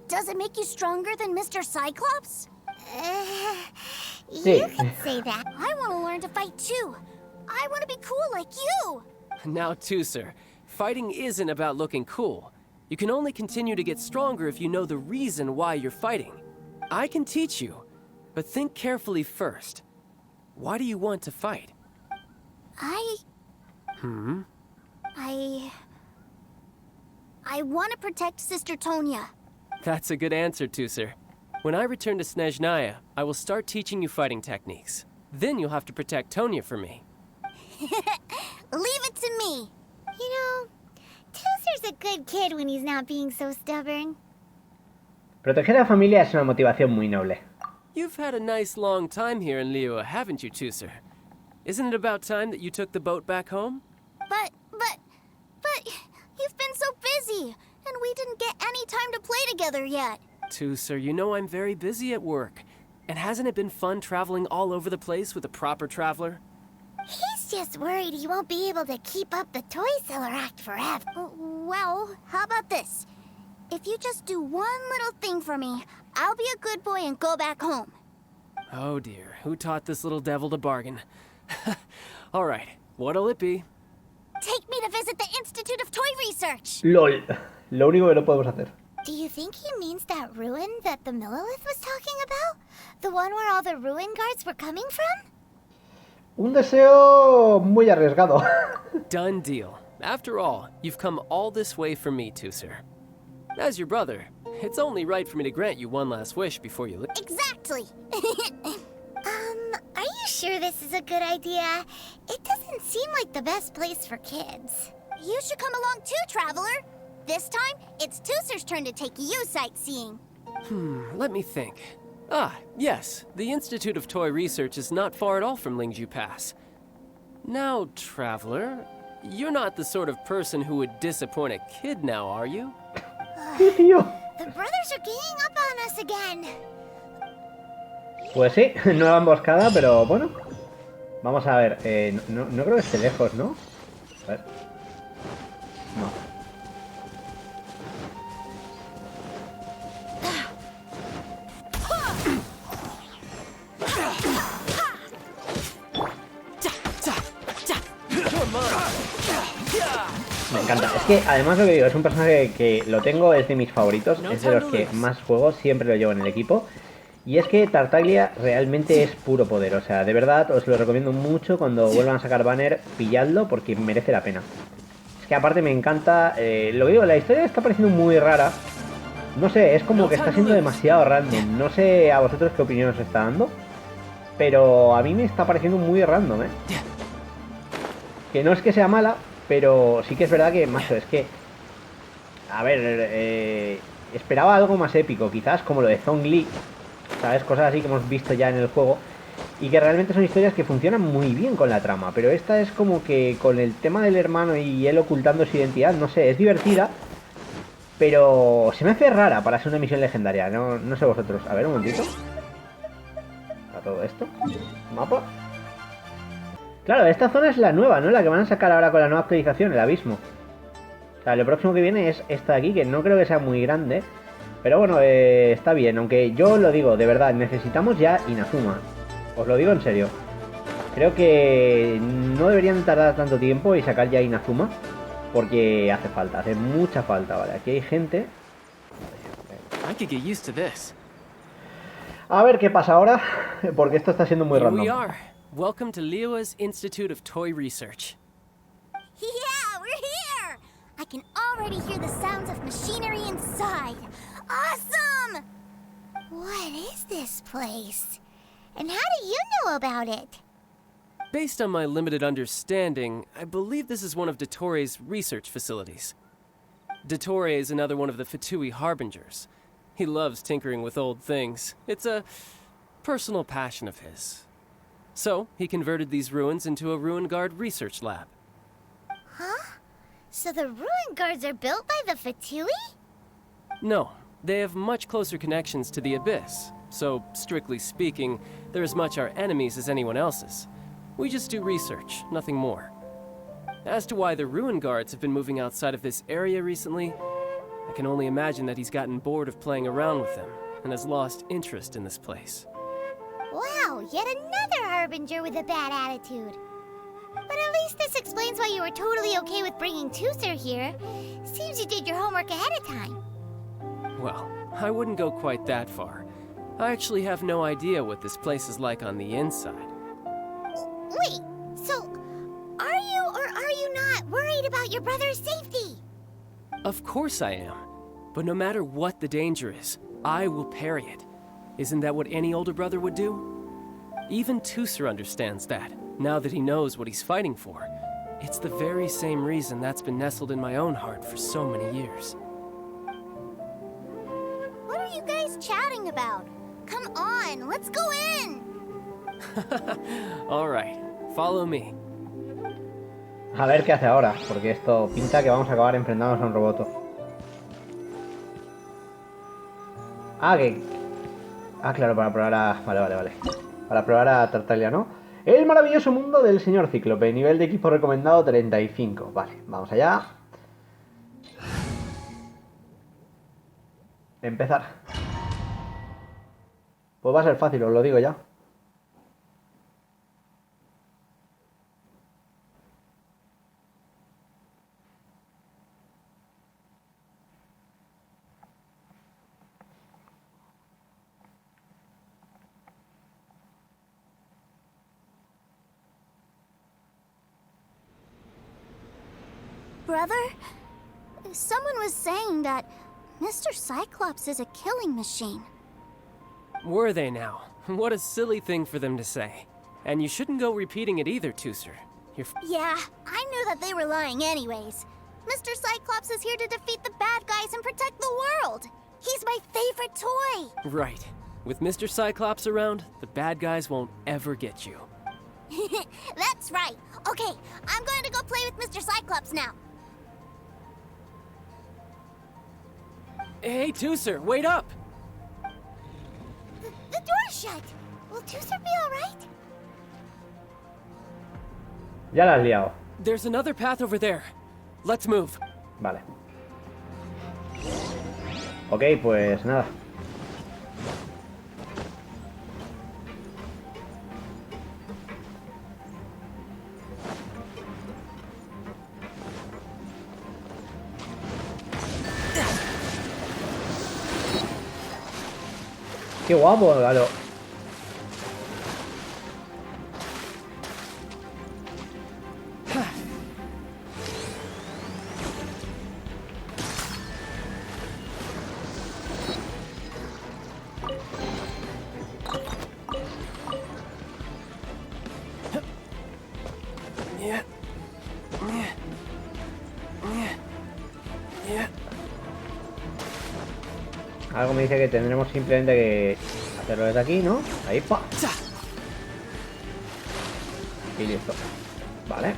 Does it make you stronger than Mr. Cyclops? You can say that. I want to learn to fight too. I want to be cool like you. Now, Tusser, fighting isn't about looking cool. You can only continue to get stronger if you know the reason why you're fighting. I can teach you, but think carefully first. Why do you want to fight? I I want to protect Sister Tonya. That's a good answer, Tusser. When I return to Snezhnaya, I will start teaching you fighting techniques. Then you'll have to protect Tonya for me. Leave it to me. You know, Tusser's a good kid when he's not being so stubborn. Proteger a la familia es una motivación muy noble. You've had a nice long time here in Liyue, haven't you, Tusser? Isn't it about time that you took the boat back home? But you've been so busy, and we didn't get any time to play together yet. Tusser, you know I'm very busy at work. And hasn't it been fun traveling all over the place with a proper traveler? He's just worried he won't be able to keep up the toy seller act forever. Well, how about this? If you just do one little thing for me, I'll be a good boy and go back home. Oh dear, who taught this little devil to bargain? All right, what'll it be? Take me to visit the Institute of Toy Research. LOL. Lo único que no podemos hacer. Do you think he means that ruin that the Millelith was talking about? The one where all the ruin guards were coming from? Un deseo muy arriesgado. Done deal. After all, you've come all this way for me, Tusser. As your brother, it's only right for me to grant you one last wish before you leave. Exactly. Are you sure this is a good idea? It doesn't seem like the best place for kids. You should come along too, Traveler. This time, it's Tusser's turn to take you sightseeing. Let me think. Ah, yes, the Institute of Toy Research is not far at all from Lingju Pass. Now, Traveler, you're not the sort of person who would disappoint a kid now, are you? The brothers are ganging up on us again. Pues sí, nueva emboscada, pero bueno. Vamos a ver, no creo que esté lejos, ¿no? A ver. No. Me encanta, es que además lo que digo, es un personaje que lo tengo, es de mis favoritos, es de los que más juego, siempre lo llevo en el equipo. Y es que Tartaglia realmente es puro poder, o sea, de verdad os lo recomiendo mucho. Cuando vuelvan a sacar banner, pilladlo porque merece la pena. Es que aparte me encanta, lo que digo, la historia está pareciendo muy rara. No sé, es como que está siendo demasiado random, no sé a vosotros qué opinión os está dando. Pero a mí me está pareciendo muy random, Que no es que sea mala, pero sí que es verdad que, macho, es que... A ver, esperaba algo más épico, quizás como lo de Zhongli, ¿sabes? Cosas así que hemos visto ya en el juego. Y que realmente son historias que funcionan muy bien con la trama. Pero esta es como que con el tema del hermano y él ocultando su identidad, no sé, es divertida. Pero se me hace rara para ser una misión legendaria, no sé vosotros. A ver, un momentito. A todo esto. Mapa. Claro, esta zona es la nueva, ¿no? La que van a sacar ahora con la nueva actualización, el abismo. O sea, lo próximo que viene es esta de aquí, que no creo que sea muy grande. Pero bueno, está bien, aunque yo lo digo, de verdad, necesitamos ya Inazuma. Os lo digo en serio. Creo que no deberían tardar tanto tiempo y sacar ya Inazuma. Porque hace falta, hace mucha falta, ¿vale? Aquí hay gente. A ver qué pasa ahora, porque esto está siendo muy random. Welcome to Liyue's Institute of Toy Research. Yeah, we're here! I can already hear the sounds of machinery inside. Awesome! What is this place? And how do you know about it? Based on my limited understanding, I believe this is one of Dottoro's research facilities. Dottore is another one of the Fatui Harbingers. He loves tinkering with old things. It's a personal passion of his. So, he converted these ruins into a Ruin Guard research lab. Huh? So the Ruin Guards are built by the Fatui? No, they have much closer connections to the Abyss. So, strictly speaking, they're as much our enemies as anyone else's. We just do research, nothing more. As to why the Ruin Guards have been moving outside of this area recently, I can only imagine that he's gotten bored of playing around with them and has lost interest in this place. Wow, yet another Harbinger with a bad attitude. But at least this explains why you were totally okay with bringing Tusser here. Seems you did your homework ahead of time. Well, I wouldn't go quite that far. I actually have no idea what this place is like on the inside. Wait, so are you or are you not worried about your brother's safety? Of course I am. But no matter what the danger is, I will parry it. Isn't that what any older brother would do? Even Tooser understands that, now that he knows what he's fighting for. It's the very same reason that's been nestled in my own heart for so many years. What are you guys chatting about? Come on, let's go in! All right, follow me. A ver qué hace ahora, porque esto pinta que vamos a acabar enfrentándonos a un roboto. Claro, para probar a... Vale. Para probar a Tartaglia, ¿no? El maravilloso mundo del señor Cíclope. Nivel de equipo recomendado 35. Vale, vamos allá. Empezar. Pues va a ser fácil, os lo digo ya. Brother, someone was saying that Mr. Cyclops is a killing machine. Were they now? What a silly thing for them to say. And you shouldn't go repeating it either, Tooser. Yeah, I knew that they were lying anyways. Mr. Cyclops is here to defeat the bad guys and protect the world. He's my favorite toy. Right. With Mr. Cyclops around, the bad guys won't ever get you. That's right. Okay, I'm going to go play with Mr. Cyclops now. Hey, Tooser, wait up! The door's shut. Will Tooser be alright? Ya la has liado. There's another path over there. Let's move. Vale. Ok, pues nada. Qué guapo, claro. Algo me dice que tendremos simplemente que hacerlo desde aquí, ¿no? Ahí, pa. Y listo. Vale.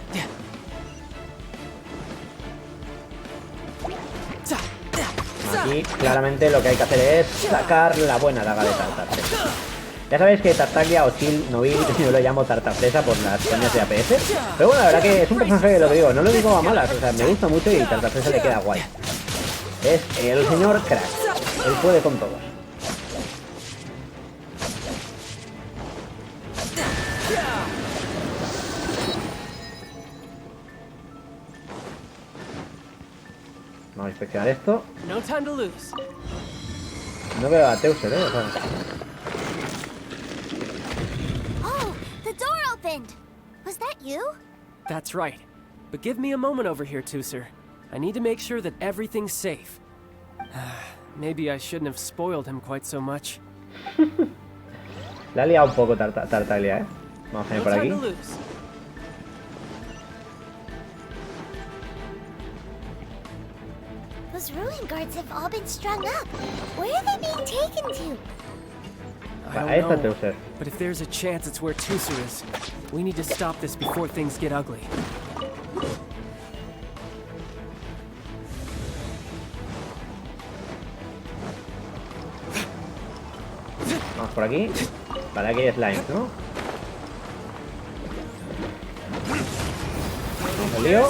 Aquí claramente lo que hay que hacer es sacar la buena daga de Tartaglia. Ya sabéis que Tartaglia o Chill Novil, yo lo llamo Tartafresa por las coñas de APS. Pero bueno, la verdad que es un personaje que lo digo, no lo digo a malas, o sea, me gusta mucho y Tartafresa le queda guay. Es el señor crack. Él puede con todos. Vamos a inspeccionar esto. No time to lose. No veo a Teuser, ¿eh? O sea, Oh, the door opened. Was that you? That's right. But give me a moment over here, Tooser. I need to make sure that everything's safe. Maybe I shouldn't have spoiled him quite so much. La ha liado un poco Tartaglia, ¿eh? Vamos a ir por aquí. Those ruin guards have all been strung up. Where are they being taken to? I don't know, but if there's a chance it's where Tooser is, we need to stop this before things get ugly. Vamos por aquí. Vale, aquí hay slimes, ¿no? ¿El lío?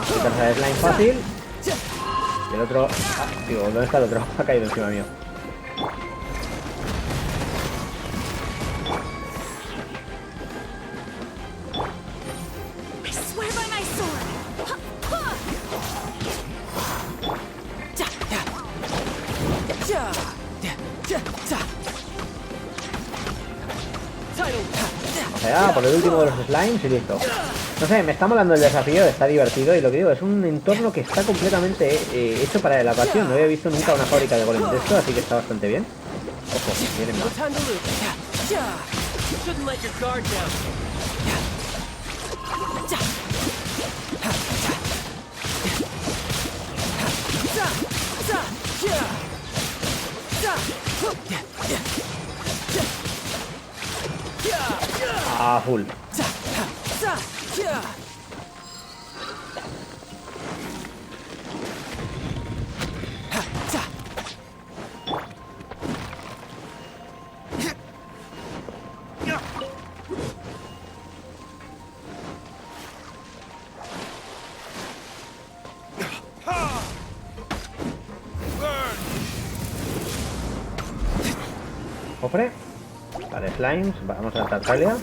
Quitarse el slime fácil. Y el otro... Ah, digo, ¿dónde está el otro? Ha caído encima mío. Vale, por el último de los slimes y listo. No sé, me está molando el desafío, está divertido y lo que digo, es un entorno que está completamente hecho para la pasión. No había visto nunca una fábrica de golems de esto, así que está bastante bien. Ojo, vienen más. Ah, full. Cofre. Vale, slimes. Vamos a la Tartaglia.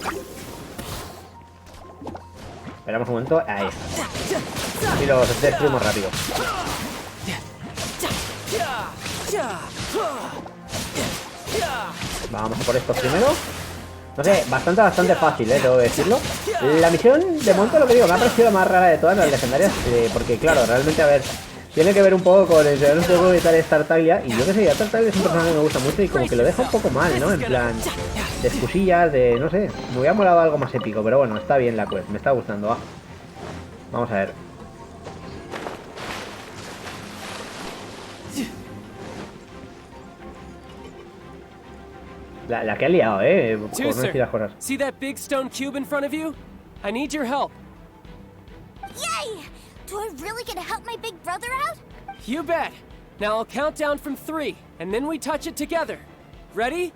Esperamos un momento. Ahí. Y los destruimos rápido. Vamos a por estos primero. No sé, bastante fácil, debo decirlo. La misión, de momento, lo que digo, me ha parecido la más rara de todas las legendarias. Porque, claro, realmente, a ver, tiene que ver un poco con el un juego de tal es Tartaglia. Y yo que sé, ya Tartaglia es un personaje que me gusta mucho y como que lo deja un poco mal, ¿no? En plan, de excusillas, de, no sé, me hubiera molado algo más épico. Pero bueno, está bien la quest, me está gustando. Vamos a ver. La que ha liado, por no decir las cosas. See that big stone cube in front of you? I need your help. Yay! Do I really get to help my big brother out? You bet. Now I'll count down from 3, and then we touch it together. Ready?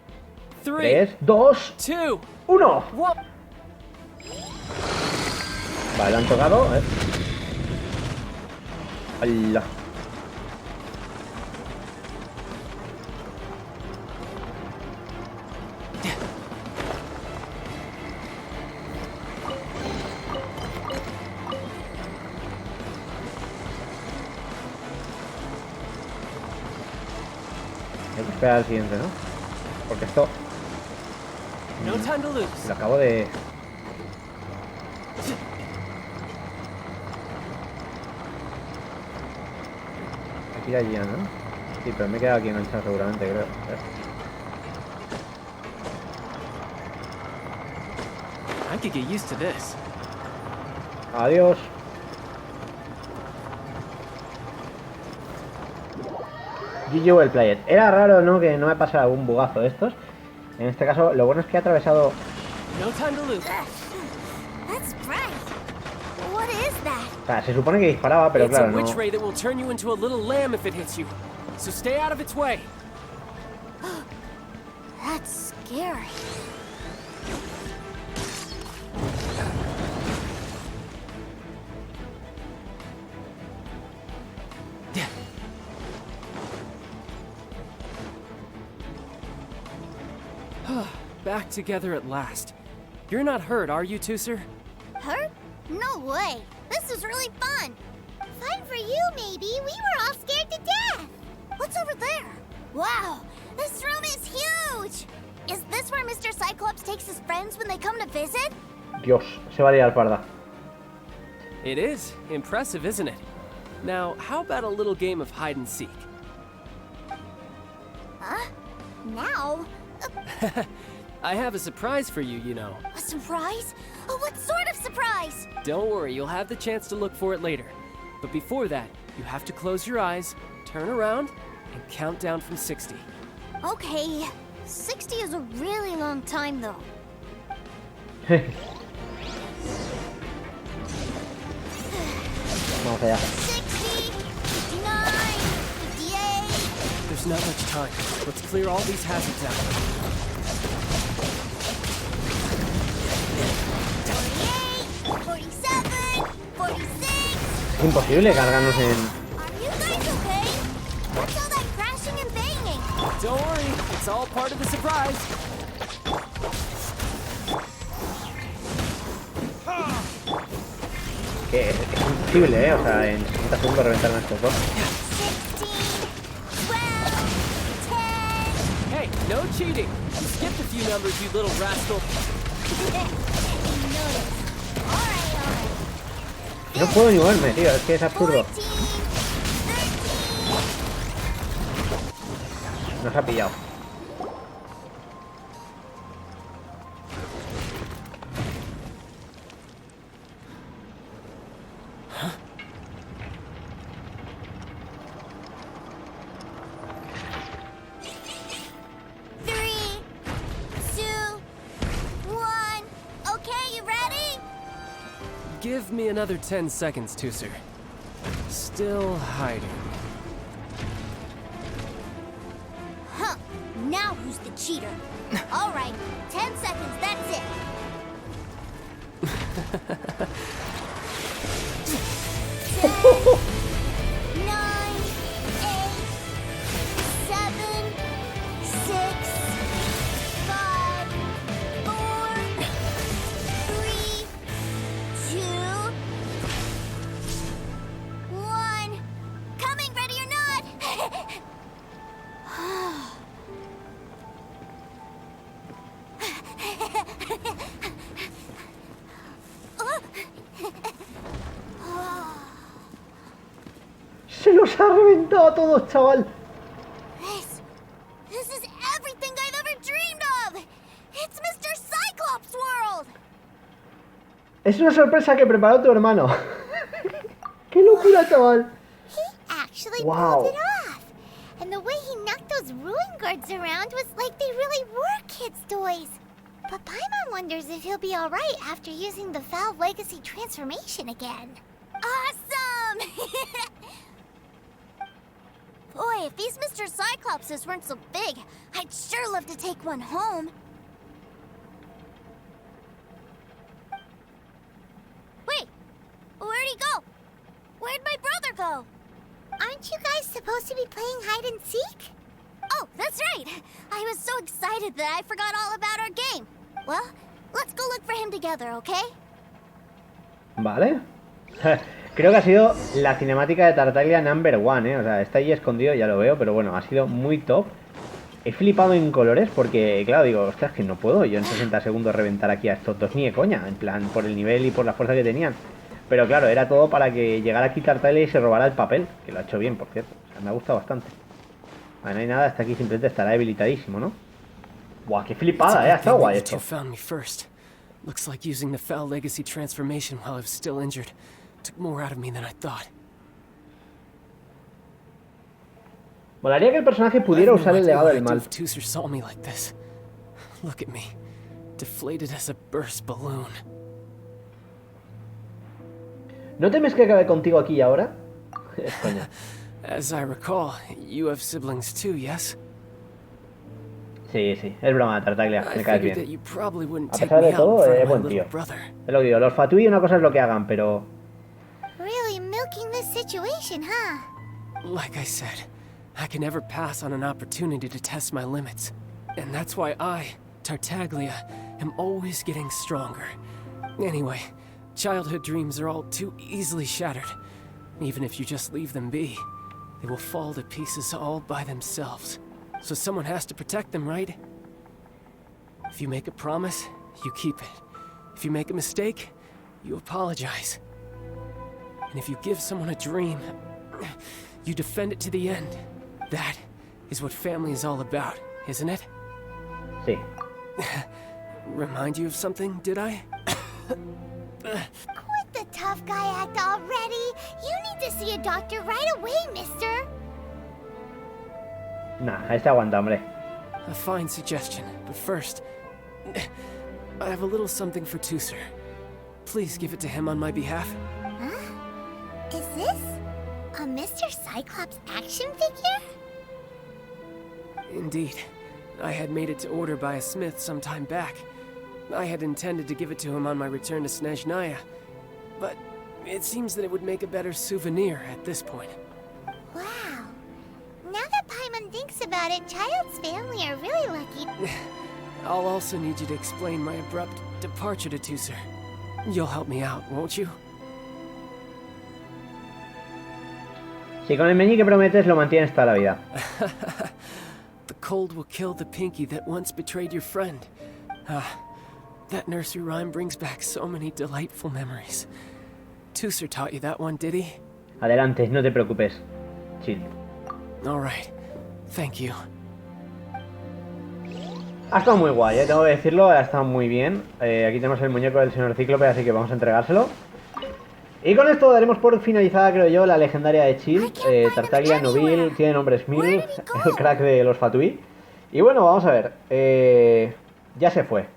3, 3, 2, 2, 1. 1. Vale, lo han tocado, ¡Hala! Hay que esperar al siguiente, ¿no? Porque esto... No time to lose. Lo acabo de... Hay que ir allí, ¿no? Sí, pero me he quedado aquí enganchado seguramente, creo. I could get used to this. Adiós. GG well played. Era raro, ¿no? Que no me pasara algún bugazo de estos. En este caso, lo bueno es que he atravesado... No time to lose. That's bright. What is that? O sea, se supone que disparaba, pero claro, no... It's a witch ray that will turn you into a little lamb if it hits you. So stay out of its way. That's scary. Back together at last. You're not hurt, are you, Tooser? Hurt? No way. This is really fun. Fun for you, maybe. We were all scared to death. What's over there? Wow, this room is huge. Is this where Mr. Cyclops takes his friends when they come to visit? Dios, se va a liar parda. It is. Impressive, isn't it? Now, how about a little game of hide and seek? Huh? Now? I have a surprise for you, you know. A surprise? Oh, what sort of surprise? Don't worry, you'll have the chance to look for it later. But before that, you have to close your eyes, turn around, and count down from 60. Okay. 60 is a really long time, though. Vamos allá. 60, 59, 58... There's not much time. Let's clear all these hazards out. 48, 47, 46... Es imposible cargarnos en... Are you guys okay? What's all that crashing and banging? Don't worry, it's all part of the surprise. Que es imposible, o sea, en 60 segundos reventarme estos dos. 16, 12, 10... Hey, no cheating. You skipped a few numbers, you little rascal. No puedo ni moverme, tío, es que es absurdo. Nos ha pillado. Give me another 10 seconds, Tooser. Still hiding. Huh. Now who's the cheater? All right, 10 seconds, that's it. 10, 9, 8, 7, 6, 5, 4, 3, 2, 1. Coming, ready or not? Se los ha reventado a todos, chaval. This is everything I've ever dreamed of. It's Mr. Cyclops' world. Es una sorpresa que preparó tu hermano. ¡Qué locura, chaval! He actually Wow. pulled it off. And the way he knocked those ruin guards around was like they really were kids' toys. But Paimon wonders if he'll be alright after using the Valve Legacy transformation again. Awesome! Boy, if these Mr. Cyclopses weren't so big, I'd sure love to take one home. Wait, where'd he go? Where'd my brother go? Aren't you guys supposed to be playing hide and seek? Oh, that's right! I was so excited that I forgot all about our game. Well, let's go look for him together, okay? Vale. Creo que ha sido la cinemática de Tartaglia #1, O sea, está ahí escondido, ya lo veo, pero bueno, ha sido muy top. He flipado en colores porque, claro, digo, ostras, que no puedo yo en 60 segundos reventar aquí a estos dos ni de coña, en plan, por el nivel y por la fuerza que tenían. Pero claro, era todo para que llegara aquí Tartaglia y se robara el papel, que lo ha hecho bien, por cierto. O sea, me ha gustado bastante. Vale, no hay nada, hasta aquí simplemente estará debilitadísimo, ¿no? Buah, qué flipada, ha estado guay esto. Looks like using the Foul Legacy transformation while I was still injured took more out of me than I thought. Molaría que el personaje pudiera usar el legado del mal. Tooser saw me like this. Look at me, deflated as a burst balloon. ¿No temes que acabe contigo aquí y ahora? Es coña. As I recall, you have siblings too, yes? Sí, sí, es broma, Tartaglia, me caes bien. A A pesar de todo, es buen tío. Es lo que digo, los fatui una cosa es lo que hagan, pero... Really milking this situation, huh? Like I said, I can never pass on an opportunity to test my limits. And that's why I, Tartaglia, am always getting stronger. Anyway, childhood dreams are all too easily shattered. Even if you just leave them be, they will fall to pieces all by themselves. So someone has to protect them, right? If you make a promise, you keep it. If you make a mistake, you apologize. And if you give someone a dream, you defend it to the end. That is what family is all about, isn't it? Sí. Remind you of something, did I? Quit the tough guy act already. You need to see a doctor right away, mister. Nah, este aguanta, hombre. A fine suggestion, but first, I have a little something for Tooser. Please give it to him on my behalf. Huh? Is this a Mr. Cyclops action figure? Indeed. I had made it to order by a smith some time back. I had intended to give it to him on my return to Snezhnaya, but it seems that it would make a better souvenir at this point. Wow. Now that Paimon thinks about it, Child's family are really lucky. I'll also need you to explain my abrupt departure to Tooser. You'll help me out, won't you? Si con el meñique que prometes lo mantienes toda la vida. The cold will kill the pinky that once betrayed your friend. That nursery rhyme brings back so many delightful memories. Tusser taught you that one, did he? Adelante, no te preocupes. Chill. All right. Thank you. Ha estado muy guay, tengo que decirlo, ha estado muy bien. Aquí tenemos el muñeco del señor Cíclope, así que vamos a entregárselo. Y con esto daremos por finalizada, creo yo, la legendaria de Chill. Tartaglia, Nobil, tiene nombres mil, el crack de los Fatui. Y bueno, vamos a ver. Ya se fue.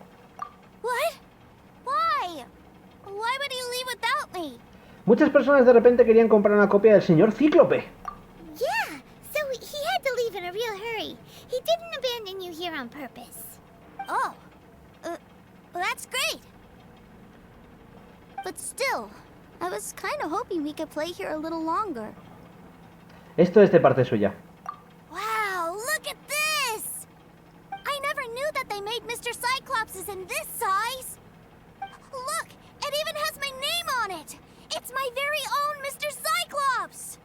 Muchas personas de repente querían comprar una copia del señor Cíclope. Yeah, so he had to leave in a real hurry. He didn't abandon you here on purpose. Oh, well, that's great. But still, I was kind of hoping we could play here a little longer. Esto es de parte suya. Wow, look at this! I never knew that they made Mr. Cyclops in this size. Look, it even has my name on it. It's my very own Mr. Cyclops!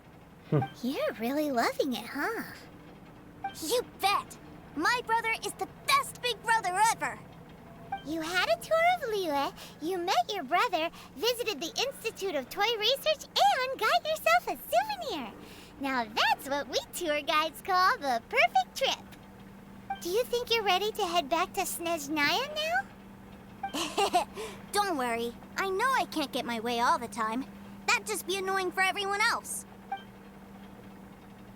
You're really loving it, huh? You bet! My brother is the best big brother ever! You had a tour of Liyue, you met your brother, visited the Institute of Toy Research, and got yourself a souvenir. Now that's what we tour guides call the perfect trip. Do you think you're ready to head back to Snezhnaya now? Don't worry. I know I can't get my way all the time. That'd just be annoying for everyone else.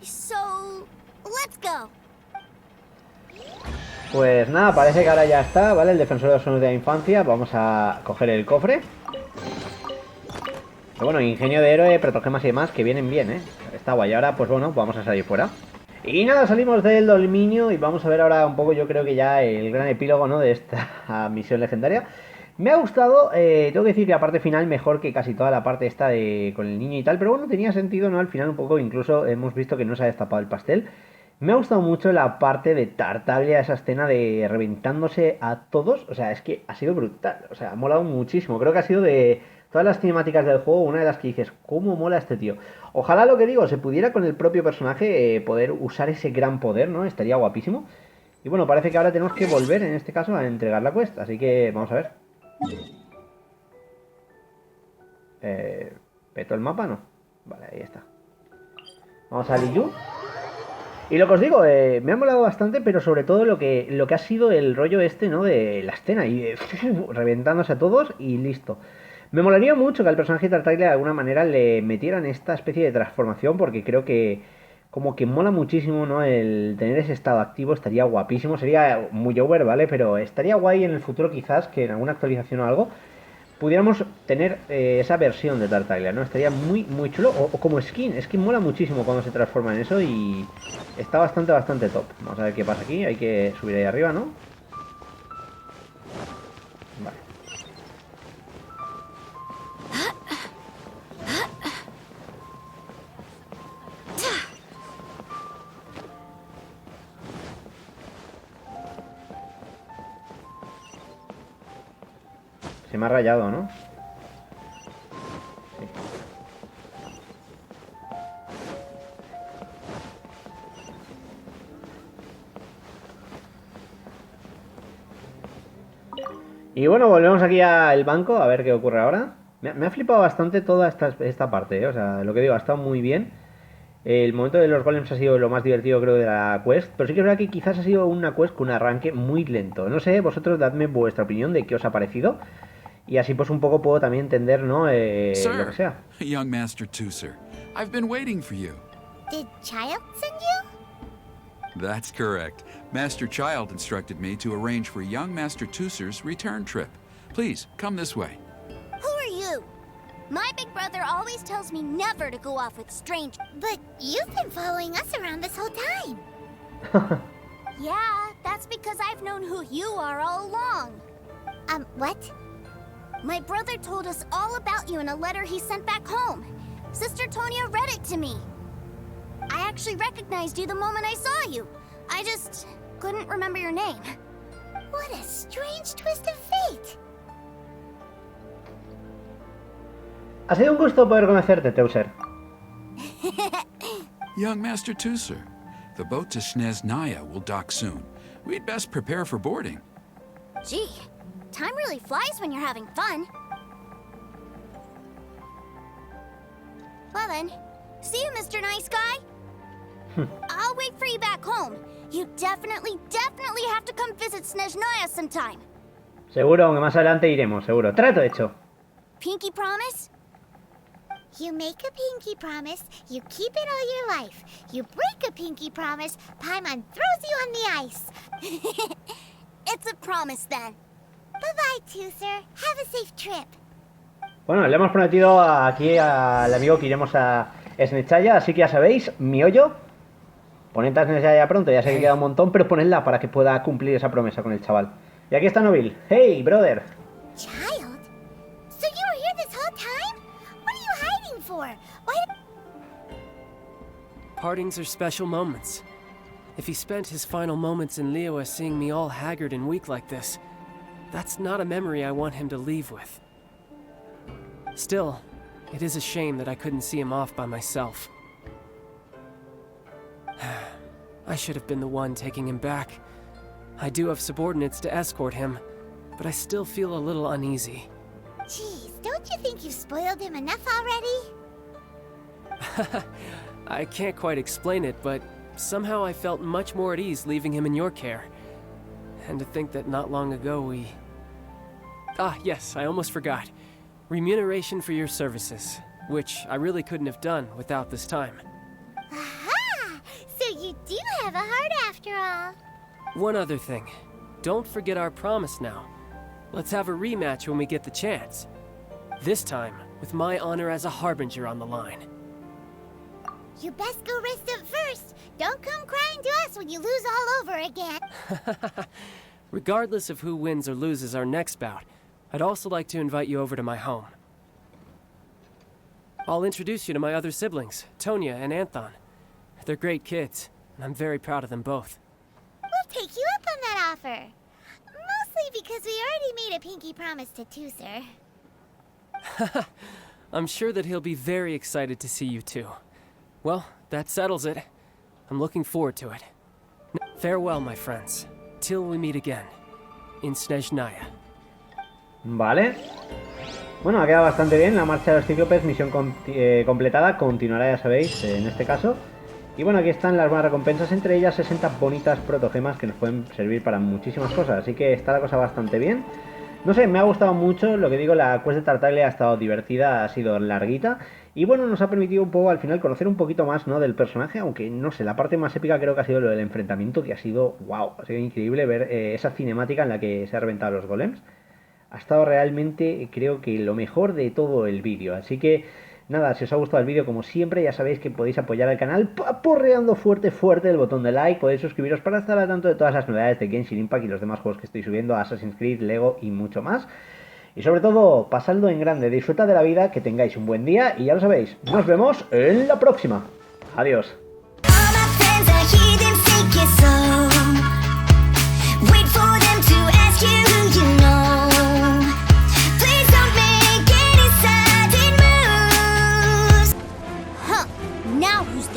So, let's go. Pues nada, parece que ahora ya está, ¿vale? El defensor de los sueños de la infancia. Vamos a coger el cofre. Pero bueno, ingenio de héroe, protogemas y demás, que vienen bien, ¿eh? Está guay. Ahora, pues bueno, vamos a salir fuera. Y nada, salimos del dominio y vamos a ver ahora un poco, yo creo que ya el gran epílogo, ¿no? De esta misión legendaria. Me ha gustado, tengo que decir que la parte final mejor que casi toda la parte esta de con el niño y tal, pero bueno, tenía sentido, ¿no? Al final un poco, incluso hemos visto que no se ha destapado el pastel. Me ha gustado mucho la parte de Tartaglia, esa escena de reventándose a todos, o sea, es que ha sido brutal, o sea, ha molado muchísimo, creo que ha sido de todas las cinemáticas del juego una de las que dices, ¿cómo mola este tío? Ojalá, lo que digo, se pudiera con el propio personaje poder usar ese gran poder, ¿no? Estaría guapísimo. Y bueno, parece que ahora tenemos que volver, en este caso, a entregar la quest, así que vamos a ver. ¿Peto el mapa? No. Vale, ahí está. Vamos a Liyue. Y lo que os digo, me ha molado bastante, pero sobre todo lo que ha sido el rollo este, ¿no? De la escena y reventándose a todos y listo. Me molaría mucho que al personaje de Tartaglia de alguna manera le metieran esta especie de transformación, porque creo que como que mola muchísimo, ¿no? El tener ese estado activo estaría guapísimo, sería muy over, ¿vale? Pero estaría guay en el futuro quizás que en alguna actualización o algo pudiéramos tener esa versión de Tartaglia, ¿no? Estaría muy, muy chulo. O como skin, es que mola muchísimo cuando se transforma en eso y está bastante top. Vamos a ver qué pasa aquí, hay que subir ahí arriba, ¿no? Vale. Se me ha rayado, ¿no? Sí. Y bueno, volvemos aquí al banco a ver qué ocurre ahora. Me ha flipado bastante toda esta parte, ¿eh? O sea, lo que digo, ha estado muy bien. El momento de los golems ha sido lo más divertido, creo, de la quest. Pero sí que es verdad que quizás ha sido una quest con un arranque muy lento. No sé, vosotros dadme vuestra opinión de qué os ha parecido. Y así pues un poco puedo también entender, ¿no? Lo que sea. Young Master Tusser, I've been waiting for you. Did Child send you? That's correct. Master Child instructed me to arrange for young Master Tusser's return trip. Please, come this way. Who are you? My big brother always tells me never to go off with strangers. But you've been following us around this whole time. Yeah, that's because I've known who you are all along. What? My brother told us all about you in a letter he sent back home. Sister Tonya read it to me. I actually recognized you the moment I saw you. I just couldn't remember your name. What a strange twist of fate. Ha sido un gusto poder conocerte, Teuser. Young Master Tusser, the boat to Snezhnaya will dock soon. We'd best prepare for boarding. Gee, Time really flies when you're having fun. Well then, see you, Mr. Nice Guy. I'll wait for you back home. You definitely have to come visit Snezhnaya sometime. Seguro, aunque más adelante iremos, seguro. Trato hecho. Pinky promise? You make a pinky promise, you keep it all your life. You break a pinky promise, Paimon throws you on the ice. It's a promise then. Bye-bye, Tooser. Have a safe trip. Bueno, le hemos prometido aquí al amigo que iremos a Snezhnaya, así que ya sabéis, mi hoyo. Poned a Snezhnaya pronto, ya sé que queda un montón, pero ponedla para que pueda cumplir esa promesa con el chaval. Y aquí está Nobil. Hey, brother. Child? So you were here this whole time? What are you hiding for? Why? Partings are special moments. If he spent his final moments in Liyue seeing me all haggard and weak like this, that's not a memory I want him to leave with. Still, it is a shame that I couldn't see him off by myself. I should have been the one taking him back. I do have subordinates to escort him, but I still feel a little uneasy. Jeez, don't you think you've spoiled him enough already? I can't quite explain it, but somehow I felt much more at ease leaving him in your care. And to think that not long ago we... Ah, yes, I almost forgot. Remuneration for your services, which I really couldn't have done without this time. Aha! So you do have a heart after all. One other thing. Don't forget our promise now. Let's have a rematch when we get the chance. This time, with my honor as a harbinger on the line. You best go rest up first. Don't come crying to us when you lose all over again. Regardless of who wins or loses our next bout, I'd also like to invite you over to my home. I'll introduce you to my other siblings, Tonya and Anthon. They're great kids, and I'm very proud of them both. We'll take you up on that offer. Mostly because we already made a pinky promise to Tooser. I'm sure that he'll be very excited to see you too. Well, that settles it. I'm looking forward to it. Farewell, my friends. Till we meet again. In Snezhnaya. Vale. Bueno, ha quedado bastante bien. La marcha de los Cíclopes, misión completada. Continuará, ya sabéis, en este caso. Y bueno, aquí están las buenas recompensas. Entre ellas 60 bonitas protogemas que nos pueden servir para muchísimas cosas. Así que está la cosa bastante bien. No sé, me ha gustado mucho. Lo que digo, la quest de Tartaglia ha estado divertida. Ha sido larguita. Y bueno, nos ha permitido un poco al final conocer un poquito más, ¿no?, del personaje. Aunque, no sé, la parte más épica creo que ha sido lo del enfrentamiento. Que ha sido, wow, ha sido increíble ver esa cinemática en la que se ha reventado los golems. Ha estado realmente, creo que lo mejor de todo el vídeo. Así que, nada, si os ha gustado el vídeo, como siempre, ya sabéis que podéis apoyar al canal porreando fuerte el botón de like. Podéis suscribiros para estar al tanto de todas las novedades de Genshin Impact y los demás juegos que estoy subiendo, Assassin's Creed, Lego y mucho más. Y sobre todo, pasadlo en grande, disfrutad de la vida, que tengáis un buen día y ya lo sabéis, nos vemos en la próxima. Adiós.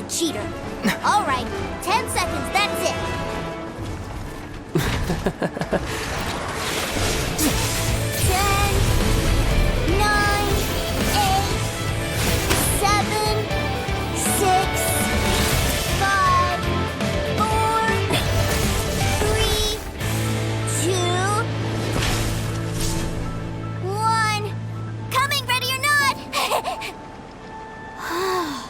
Cheater. All right, 10 seconds, that's it.